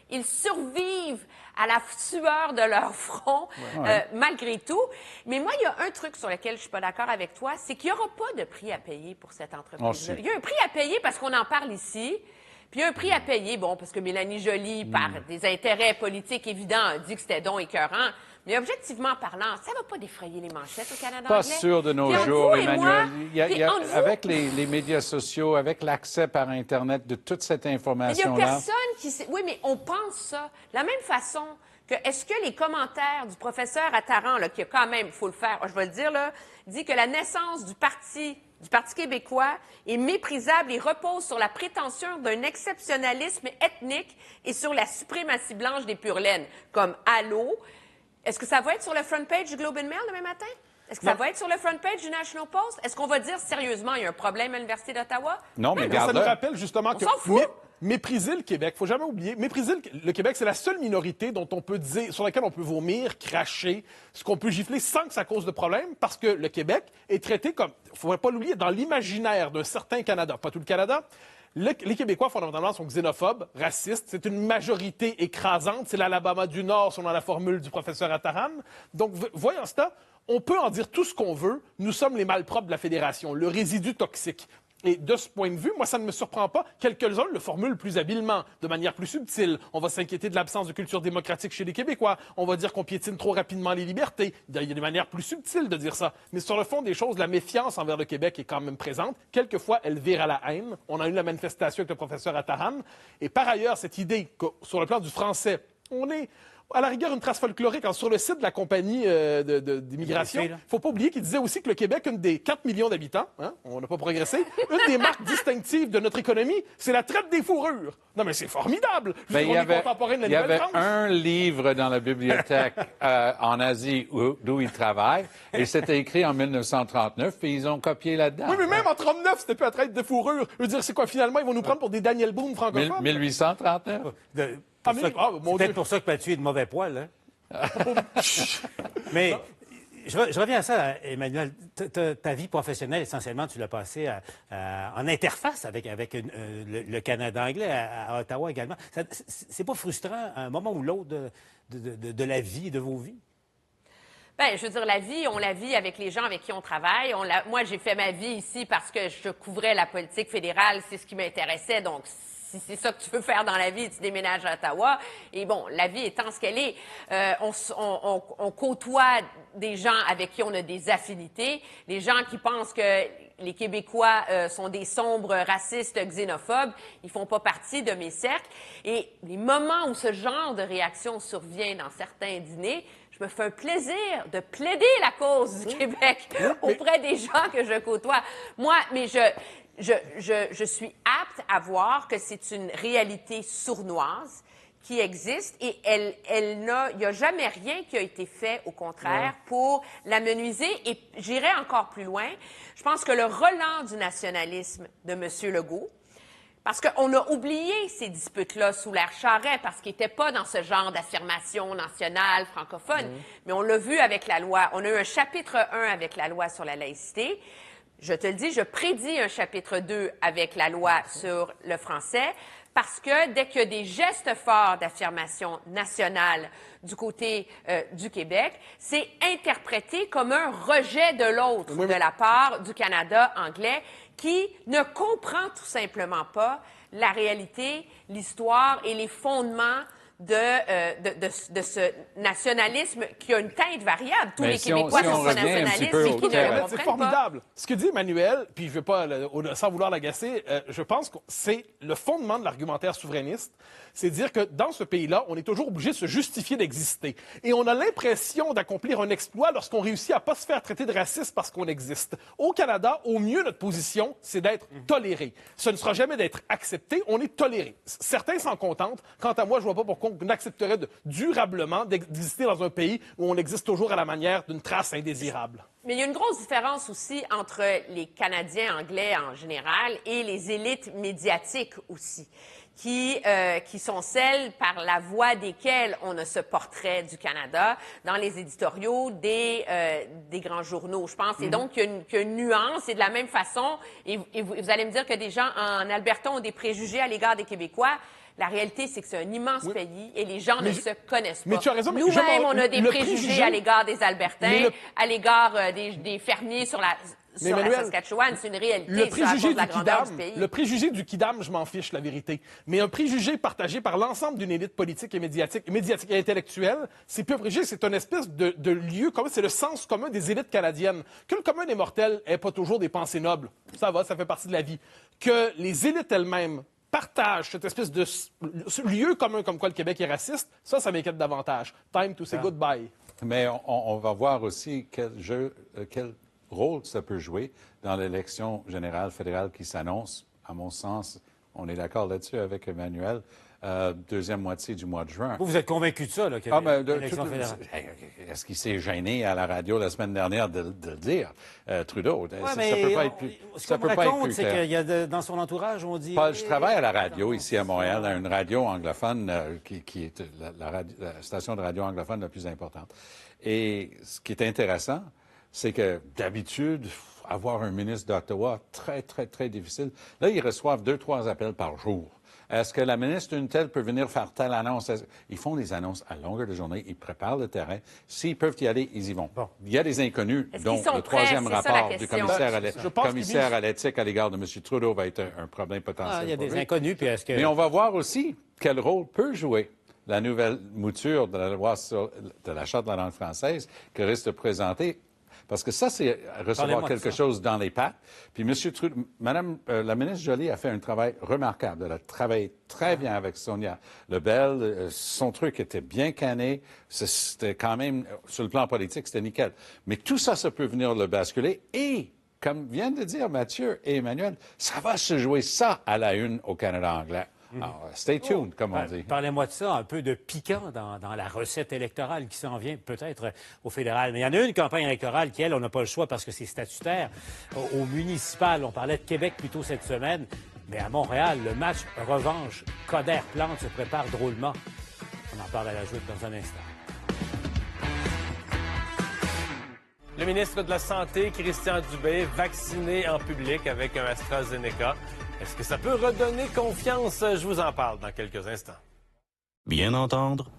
Ils survivent à la sueur de leur front, malgré tout. Mais moi, il y a un truc sur lequel je suis pas d'accord avec toi, c'est qu'il n'y aura pas de prix à payer pour cette entreprise-là. Il y a un prix à payer parce qu'on en parle ici. Puis il y a un prix à payer, bon, parce que Mélanie Joly, par des intérêts politiques évidents, a dit que c'était donc écœurant. Mais objectivement parlant, ça ne va pas défrayer les manchettes au Canada pas anglais. Pas sûr de nos jours, Emmanuel. Avec les médias sociaux, avec l'accès par Internet de toute cette information-là... Il n'y a personne qui sait... Oui, mais on pense ça. De la même façon que, est-ce que les commentaires du professeur Attaran, là, qui a quand même, il faut le faire, je vais le dire, là, dit que la naissance du Parti québécois est méprisable et repose sur la prétention d'un exceptionnalisme ethnique et sur la suprématie blanche des pure laine, comme Allô. Est-ce que ça va être sur le front page du Globe and Mail demain matin? Est-ce que ça va être sur le front page du National Post? Est-ce qu'on va dire sérieusement il y a un problème à l'Université d'Ottawa? Non, mais regarde. Ça nous rappelle justement on s'en fout. mépriser le Québec, il faut jamais oublier, mépriser le Québec, c'est la seule minorité dont on peut dire, sur laquelle on peut vomir, cracher, ce qu'on peut gifler sans que ça cause de problème, parce que le Québec est traité comme, il ne faudrait pas l'oublier, dans l'imaginaire d'un certain Canada, pas tout le Canada. Les Québécois, fondamentalement, sont xénophobes, racistes. C'est une majorité écrasante. C'est l'Alabama du Nord, selon la formule du professeur Attaran. Donc, voyons cela, on peut en dire tout ce qu'on veut. Nous sommes les malpropres de la Fédération, le résidu toxique. Et de ce point de vue, moi, ça ne me surprend pas. Quelques-uns le formulent plus habilement, de manière plus subtile. On va s'inquiéter de l'absence de culture démocratique chez les Québécois. On va dire qu'on piétine trop rapidement les libertés. Il y a des manières plus subtiles de dire ça. Mais sur le fond des choses, la méfiance envers le Québec est quand même présente. Quelquefois, elle vire à la haine. On a eu la manifestation avec le professeur Attaran. Et par ailleurs, cette idée que, sur le plan du français, on est à la rigueur une trace folklorique. Sur le site de la compagnie d'immigration, il ne faut pas oublier qu'il disait aussi que le Québec, une des 4 millions d'habitants, hein, on n'a pas progressé, une des marques distinctives de notre économie, c'est la traite des fourrures. Non, mais c'est formidable! Il y avait un livre dans la bibliothèque en Asie d'où ils travaillent, et c'était écrit en 1939, puis ils ont copié là-dedans. Oui, mais même en 1939, c'était plus la traite de fourrure. Je veux dire, c'est quoi, finalement, ils vont nous prendre pour des Daniel Boone francophones? 1839. C'est peut-être pour ça que Mathieu est de mauvais poil, hein? Mais je reviens à ça, Emmanuel. Ta vie professionnelle, essentiellement, tu l'as passée en interface avec le Canada anglais, à Ottawa également. C'est pas frustrant, à un moment ou l'autre, de la vie, de vos vies? Bien, je veux dire, la vie, on la vit avec les gens avec qui on travaille. Moi, j'ai fait ma vie ici parce que je couvrais la politique fédérale, c'est ce qui m'intéressait, donc si c'est ça que tu veux faire dans la vie, tu déménages à Ottawa. Et bon, la vie étant ce qu'elle est, on côtoie des gens avec qui on a des affinités, des gens qui pensent que les Québécois sont des sombres racistes xénophobes. Ils font pas partie de mes cercles. Et les moments où ce genre de réaction survient dans certains dîners, je me fais un plaisir de plaider la cause du Québec auprès des gens que je côtoie. Moi, mais je suis apte à voir que c'est une réalité sournoise qui existe et il n'y a jamais rien qui a été fait, au contraire, pour l'amenuiser. Et j'irai encore plus loin. Je pense que le relent du nationalisme de M. Legault, parce qu'on a oublié ces disputes-là sous l'ère Charest, parce qu'ils n'étaient pas dans ce genre d'affirmation nationale, francophone. Mais on l'a vu avec la loi. On a eu un chapitre 1 avec la loi sur la laïcité. Je te le dis, je prédis un chapitre 2 avec la loi sur le français, parce que dès qu'il y a des gestes forts d'affirmation nationale du côté du Québec, c'est interprété comme un rejet de l'autre de la part du Canada anglais, qui ne comprend tout simplement pas la réalité, l'histoire et les fondements de ce nationalisme qui a une teinte variable. Tous les Québécois sont pas nationalistes et qui ne le comprennent pas. C'est formidable. Ce que dit Emmanuel, puis je ne veux pas, sans vouloir l'agacer, je pense que c'est le fondement de l'argumentaire souverainiste. C'est dire que dans ce pays-là, on est toujours obligé de se justifier d'exister. Et on a l'impression d'accomplir un exploit lorsqu'on réussit à ne pas se faire traiter de raciste parce qu'on existe. Au Canada, au mieux, notre position, c'est d'être toléré. Ce ne sera jamais d'être accepté, on est toléré. Certains s'en contentent. Quant à moi, je ne vois pas pourquoi on accepterait durablement d'exister dans un pays où on existe toujours à la manière d'une trace indésirable. Mais il y a une grosse différence aussi entre les Canadiens anglais en général et les élites médiatiques aussi, qui sont celles par la voix desquelles on a ce portrait du Canada dans les éditoriaux des grands journaux, je pense. Et donc, il y a une nuance. Et de la même façon, et vous allez me dire que des gens en Alberta ont des préjugés à l'égard des Québécois. La réalité, c'est que c'est un immense pays et les gens ne se connaissent pas. Mais tu as raison. Nous-mêmes, on a des préjugés à l'égard des Albertains, à l'égard des fermiers sur la Saskatchewan. C'est une réalité. Le préjugé du Kidam, je m'en fiche, la vérité. Mais un préjugé partagé par l'ensemble d'une élite politique et médiatique et intellectuelle, c'est plus un préjugé, c'est une espèce de lieu commun, c'est le sens commun des élites canadiennes. Que le commun des mortels n'ait pas toujours des pensées nobles, ça va, ça fait partie de la vie. Que les élites elles-mêmes partagent cette espèce de lieu commun comme quoi le Québec est raciste, ça m'inquiète davantage. Time to say goodbye. Mais on va voir aussi quel rôle ça peut jouer dans l'élection générale fédérale qui s'annonce. À mon sens, on est d'accord là-dessus avec Emmanuel. deuxième moitié du mois de juin. Vous êtes convaincu de ça, là, qu'il y a une élection fédérale? Est-ce qu'il s'est gêné à la radio la semaine dernière de le dire, Trudeau? Ouais, ça peut pas être plus ce qu'on me raconte, c'est qu'il y a dans son entourage, on dit... Paul, je travaille à la radio ici à Montréal, à une radio anglophone qui est la station de radio anglophone la plus importante. Et ce qui est intéressant, c'est que d'habitude, avoir un ministre d'Ottawa, très, très, très difficile. Là, ils reçoivent 2-3 appels par jour. Est-ce que la ministre d'une telle peut venir faire telle annonce? Ils font des annonces à longueur de journée, ils préparent le terrain. S'ils peuvent y aller, ils y vont. Bon. Il y a des inconnus, dont le troisième rapport du commissaire à l'éthique à l'égard de M. Trudeau va être un problème potentiel. Il y a des inconnus, puis est-ce que... Mais on va voir aussi quel rôle peut jouer la nouvelle mouture de la loi de la Charte de la langue française que risque de présenter. Parce que ça, c'est recevoir quelque chose dans les pattes. Puis M. Trudeau, la ministre Joly a fait un travail remarquable. Elle a travaillé très bien avec Sonia Lebel. Son truc était bien canné. C'était quand même, sur le plan politique, c'était nickel. Mais tout ça, ça peut venir le basculer. Et, comme viennent de dire Mathieu et Emmanuel, ça va se jouer ça à la une au Canada anglais. Alors, stay tuned, comme on dit. Parlez-moi de ça, un peu de piquant dans la recette électorale qui s'en vient peut-être au fédéral. Mais il y en a une campagne électorale qui, elle, on n'a pas le choix parce que c'est statutaire. Au municipal, on parlait de Québec plus tôt cette semaine. Mais à Montréal, le match revanche Coderre-Plante se prépare drôlement. On en parle à la joute dans un instant. Le ministre de la Santé, Christian Dubé, vacciné en public avec un AstraZeneca. Est-ce que ça peut redonner confiance? Je vous en parle dans quelques instants. Bien entendre.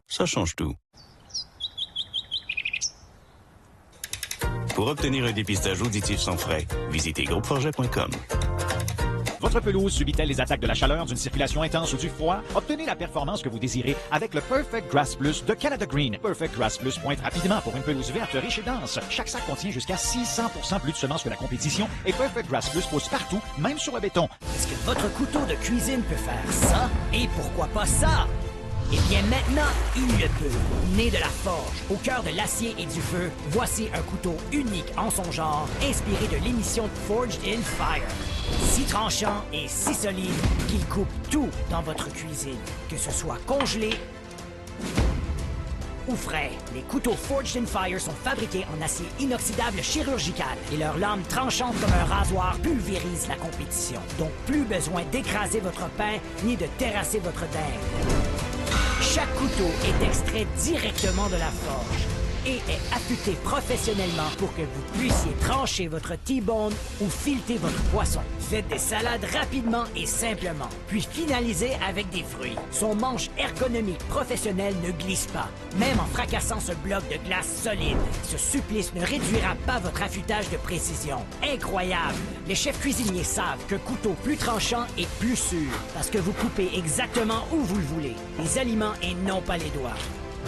Ça change tout. Pour obtenir un dépistage auditif sans frais, visitez groupeforget.com. Votre pelouse subit-elle les attaques de la chaleur, d'une circulation intense ou du froid? Obtenez la performance que vous désirez avec le Perfect Grass Plus de Canada Green. Perfect Grass Plus pointe rapidement pour une pelouse verte riche et dense. Chaque sac contient jusqu'à 600% plus de semences que la compétition et Perfect Grass Plus pousse partout, même sur le béton. Est-ce que votre couteau de cuisine peut faire ça? Et pourquoi pas ça? Eh bien maintenant, il le peut. Né de la forge, au cœur de l'acier et du feu, voici un couteau unique en son genre, inspiré de l'émission Forged in Fire. Si tranchant et si solide qu'il coupe tout dans votre cuisine, que ce soit congelé ou frais. Les couteaux Forged in Fire sont fabriqués en acier inoxydable chirurgical et leurs lames tranchantes comme un rasoir pulvérisent la compétition. Donc plus besoin d'écraser votre pain ni de terrasser votre dinde. Chaque couteau est extrait directement de la forge et est affûté professionnellement pour que vous puissiez trancher votre T-bone ou fileter votre poisson. Faites des salades rapidement et simplement, puis finalisez avec des fruits. Son manche ergonomique professionnel ne glisse pas, même en fracassant ce bloc de glace solide. Ce supplice ne réduira pas votre affûtage de précision. Incroyable! Les chefs cuisiniers savent qu'un couteau plus tranchant est plus sûr, parce que vous coupez exactement où vous le voulez, les aliments et non pas les doigts.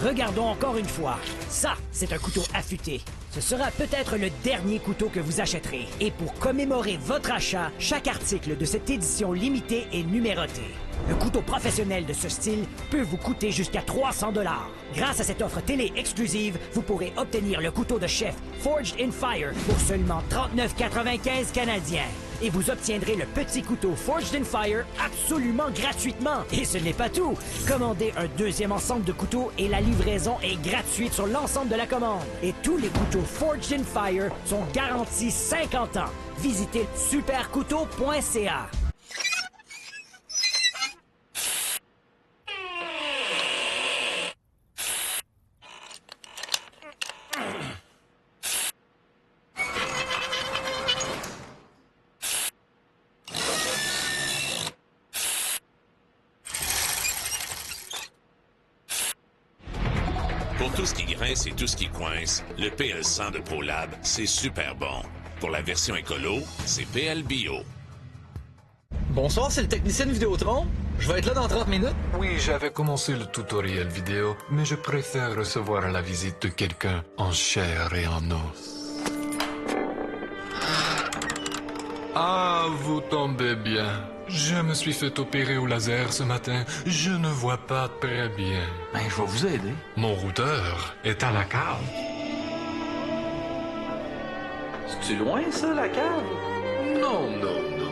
Regardons encore une fois. Ça, c'est un couteau affûté. Ce sera peut-être le dernier couteau que vous achèterez. Et pour commémorer votre achat, chaque article de cette édition limitée est numéroté. Le couteau professionnel de ce style peut vous coûter jusqu'à 300 $. Grâce à cette offre télé exclusive, vous pourrez obtenir le couteau de chef Forged in Fire pour seulement 39,95 canadiens. Et vous obtiendrez le petit couteau Forged in Fire absolument gratuitement. Et ce n'est pas tout. Commandez un deuxième ensemble de couteaux et la livraison est gratuite sur l'ensemble de la commande. Et tous les couteaux Forged in Fire sont garantis 50 ans. Visitez supercouteau.ca. Pour tout ce qui grince et tout ce qui coince, le PL100 de ProLab, c'est super bon. Pour la version écolo, c'est PL Bio. Bonsoir, c'est le technicien de Vidéotron. Je vais être là dans 30 minutes. Oui, j'avais commencé le tutoriel vidéo, mais je préfère recevoir la visite de quelqu'un en chair et en os. Ah, vous tombez bien. Je me suis fait opérer au laser ce matin. Je ne vois pas très bien. Ben, je vais vous aider. Mon routeur est à la cave. C'est-tu loin, ça, la cave? Non, non, non.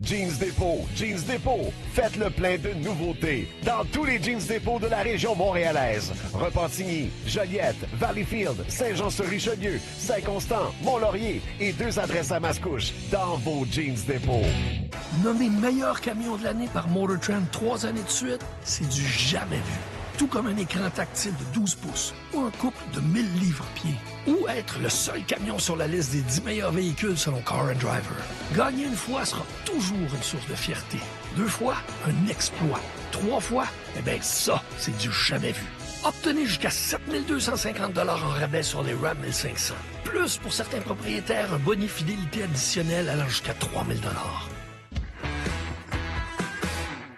Jeans Dépôt. Jeans Dépôt, faites le plein de nouveautés dans tous les Jeans Dépôt de la région montréalaise. Repentigny, Joliette, Valleyfield, Saint-Jean-sur-Richelieu, Saint-Constant, Mont-Laurier et 2 adresses à Mascouche dans vos Jeans Dépôt. Nommé meilleur camion de l'année par Motor Trend 3 années de suite, c'est du jamais vu. Tout comme un écran tactile de 12 pouces ou un couple de 1000 livres-pieds. Ou être le seul camion sur la liste des 10 meilleurs véhicules selon Car and Driver. Gagner une fois sera toujours une source de fierté. 2 fois, un exploit. 3 fois, eh bien ça, c'est du jamais vu. Obtenez jusqu'à 7 250 $ en rabais sur les Ram 1500. Plus pour certains propriétaires, un bonus fidélité additionnel allant jusqu'à 3 000 $.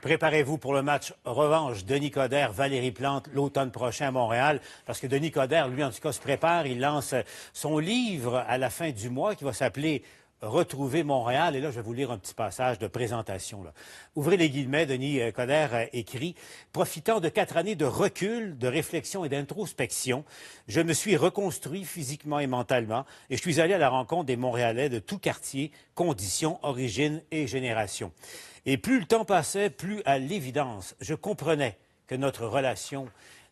Préparez-vous pour le match revanche Denis Coderre, Valérie Plante l'automne prochain à Montréal, parce que Denis Coderre, lui, en tout cas, se prépare. Il lance son livre à la fin du mois qui va s'appeler Retrouver Montréal. Et là, je vais vous lire un petit passage de présentation. Là. Ouvrez les guillemets, Denis Coderre écrit « Profitant de 4 années de recul, de réflexion et d'introspection, je me suis reconstruit physiquement et mentalement et je suis allé à la rencontre des Montréalais de tout quartier, conditions, origines et générations. Et plus le temps passait, plus à l'évidence, je comprenais que notre relation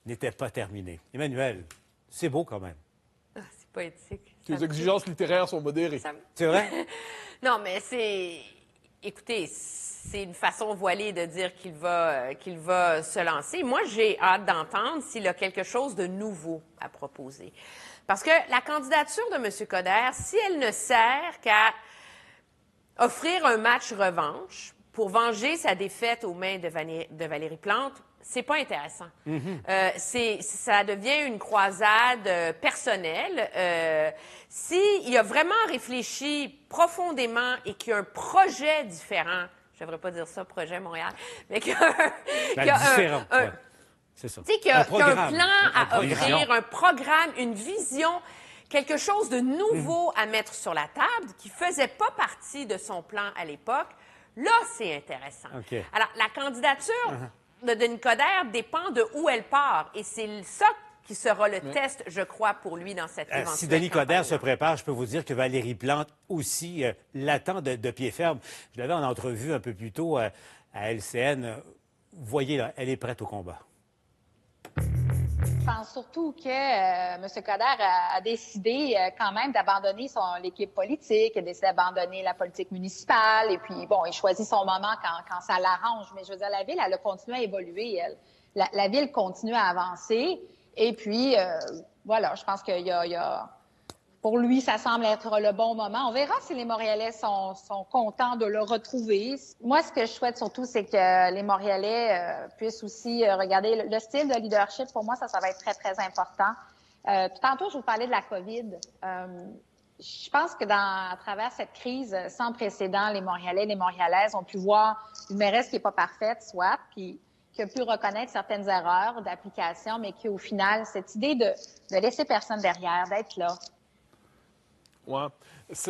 n'était pas terminée. » Emmanuel, c'est beau quand même. Ah, c'est poétique. Tes exigences littéraires sont modérées. C'est vrai? Non, mais c'est... Écoutez, c'est une façon voilée de dire qu'il va se lancer. Moi, j'ai hâte d'entendre s'il a quelque chose de nouveau à proposer. Parce que la candidature de M. Coderre, si elle ne sert qu'à offrir un match revanche pour venger sa défaite aux mains de Valérie Plante, c'est pas intéressant. Ça devient une croisade personnelle. S'il a vraiment réfléchi profondément et qu'il y a un projet différent, je ne devrais pas dire ça, projet Montréal, mais qu'il y a c'est ça. Tu sais, qu'il y a un plan à offrir, un programme, une vision, quelque chose de nouveau à mettre sur la table qui ne faisait pas partie de son plan à l'époque, là, c'est intéressant. Okay. Alors, la candidature de Denis Coderre dépend de où elle part. Et c'est ça qui sera le test, je crois, pour lui dans cette éventuelle Si Denis Coderre se campagne-là. prépare, je peux vous dire que Valérie Plante aussi l'attend de pied ferme. Je l'avais en entrevue un peu plus tôt à LCN. Vous voyez, là, elle est prête au combat. Je pense surtout que M. Coderre a décidé quand même d'abandonner l'équipe politique, il a décidé d'abandonner la politique municipale, et puis, bon, il choisit son moment quand ça l'arrange. Mais je veux dire, la ville, elle a continué à évoluer, elle. La ville continue à avancer, et puis, voilà, je pense qu'il y a... Pour lui, ça semble être le bon moment. On verra si les Montréalais sont contents de le retrouver. Moi, ce que je souhaite surtout, c'est que les Montréalais puissent aussi regarder le style de leadership. Pour moi, ça va être très, très important. Tantôt, je vous parlais de la COVID. Je pense que à travers cette crise sans précédent, les Montréalais et les Montréalaises ont pu voir une mairesse qui n'est pas parfaite, soit, puis qui a pu reconnaître certaines erreurs d'application, mais qui, au final, cette idée de laisser personne derrière, d'être là. Ouais.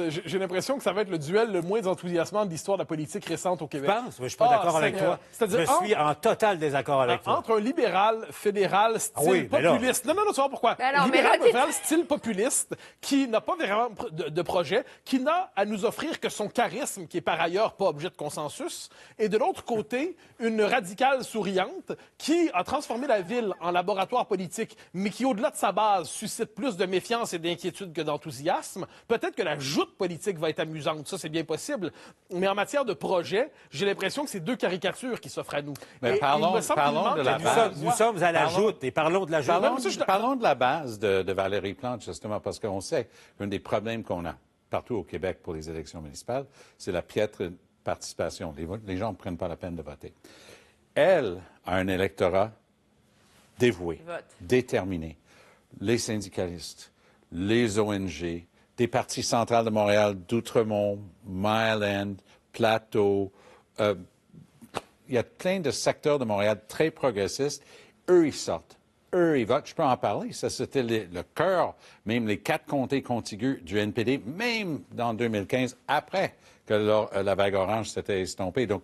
J'ai l'impression que ça va être le duel le moins enthousiasmant de l'histoire de la politique récente au Québec. Je pense, je ne suis pas d'accord avec toi. Je suis en total désaccord avec toi. Entre un libéral fédéral style populiste... Non, tu vois pourquoi? Libéral fédéral style populiste qui n'a pas vraiment de projet, qui n'a à nous offrir que son charisme, qui est par ailleurs pas objet de consensus, et de l'autre côté, une radicale souriante qui a transformé la ville en laboratoire politique, mais qui, au-delà de sa base, suscite plus de méfiance et d'inquiétude que d'enthousiasme. Peut-être que la joute politique va être amusante, ça c'est bien possible. Mais en matière de projet, j'ai l'impression que c'est deux caricatures qui s'offrent à nous. Mais parlons de la base. Nous sommes à la joute et parlons de la joute. Parlons de la base de Valérie Plante, justement, parce qu'on sait qu'un des problèmes qu'on a partout au Québec pour les élections municipales, c'est la piètre participation. Les gens ne prennent pas la peine de voter. Elle a un électorat dévoué, déterminé. Les syndicalistes, les ONG, des parties centrales de Montréal, d'Outremont, Mile End, Plateau. Il y a plein de secteurs de Montréal très progressistes. Eux, ils sortent. Eux, ils votent. Je peux en parler. Ça, c'était le cœur, même les 4 comtés contigus du NPD, même dans 2015, après que la vague orange s'était estompée. Donc,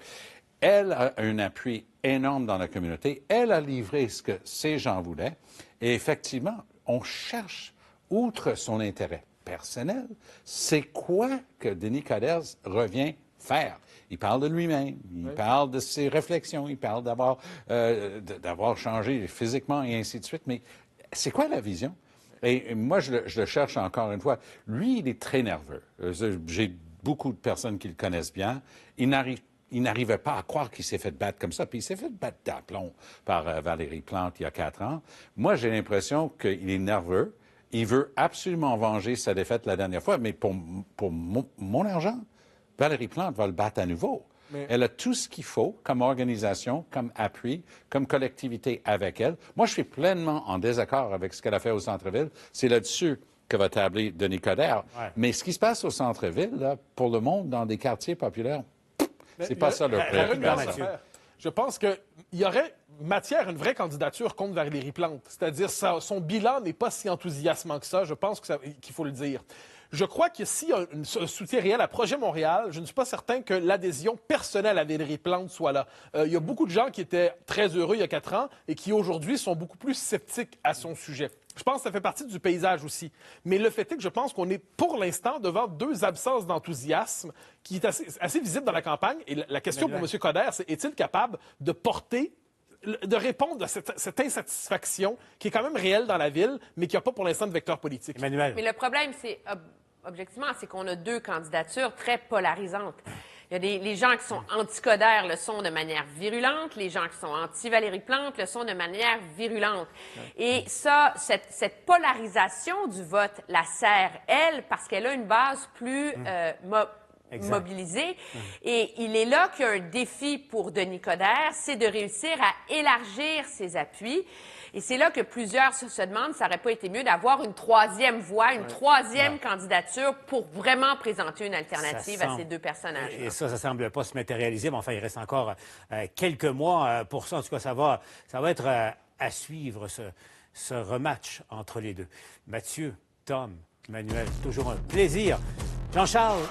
elle a un appui énorme dans la communauté. Elle a livré ce que ces gens voulaient. Et effectivement, on cherche, outre son intérêt personnel, c'est quoi que Denis Coderre revient faire? il parle de lui-même, il parle de ses réflexions, il parle d'avoir changé physiquement et ainsi de suite. Mais c'est quoi la vision? Et moi, je le cherche encore une fois. Lui, il est très nerveux. J'ai beaucoup de personnes qui le connaissent bien. Il n'arrivait pas à croire qu'il s'est fait battre comme ça. Puis il s'est fait battre d'aplomb par Valérie Plante il y a 4 ans. Moi, j'ai l'impression qu'il est nerveux. Il veut absolument venger sa défaite la dernière fois. Mais pour mon argent, Valérie Plante va le battre à nouveau. Mais... Elle a tout ce qu'il faut comme organisation, comme appui, comme collectivité avec elle. Moi, je suis pleinement en désaccord avec ce qu'elle a fait au centre-ville. C'est là-dessus que va tabler Denis Coderre. Ouais. Mais ce qui se passe au centre-ville, là, pour le monde, dans des quartiers populaires, c'est pas ça leur préoccupation. Je pense qu'il y aurait matière à une vraie candidature contre Valérie Plante. C'est-à-dire son bilan n'est pas si enthousiasmant que ça. Je pense qu'il faut le dire. Je crois que s'il y a un soutien réel à Projet Montréal, je ne suis pas certain que l'adhésion personnelle à Valérie Plante soit là. Il y a beaucoup de gens qui étaient très heureux il y a 4 ans et qui aujourd'hui sont beaucoup plus sceptiques à son sujet. Je pense que ça fait partie du paysage aussi. Mais le fait est que je pense qu'on est pour l'instant devant 2 absences d'enthousiasme qui est assez visible dans la campagne. Et la question pour M. Coderre, c'est est-il capable de répondre à cette insatisfaction qui est quand même réelle dans la ville, mais qui n'a pas pour l'instant de vecteur politique. Emmanuel. Mais le problème, c'est, objectivement, c'est qu'on a 2 candidatures très polarisantes. Il y a les gens qui sont anti-Coderre le sont de manière virulente, les gens qui sont anti-Valérie Plante le sont de manière virulente. Et ça, cette polarisation du vote la sert, elle, parce qu'elle a une base plus mobilisé. Et il est là qu'il y a un défi pour Denis Coderre, c'est de réussir à élargir ses appuis. Et c'est là que plusieurs se demandent si ça n'aurait pas été mieux d'avoir une 3e voie, une 3e candidature pour vraiment présenter une alternative à ces 2 personnages. Et ça ne semble pas se matérialiser, mais enfin, il reste encore quelques mois pour ça. En tout cas, ça va être à suivre, ce rematch entre les 2. Mathieu, Tom, Emmanuel, toujours un plaisir. Jean-Charles,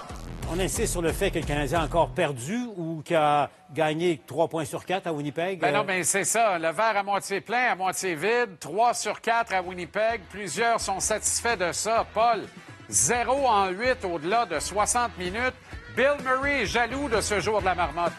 on insiste sur le fait que le Canadien a encore perdu ou qu'il a gagné 3 points sur 4 à Winnipeg? Ben non, mais c'est ça. Le verre à moitié plein, à moitié vide. 3 sur 4 à Winnipeg. Plusieurs sont satisfaits de ça. Paul, 0 en 8 au-delà de 60 minutes. Bill Murray est jaloux de ce jour de la marmotte.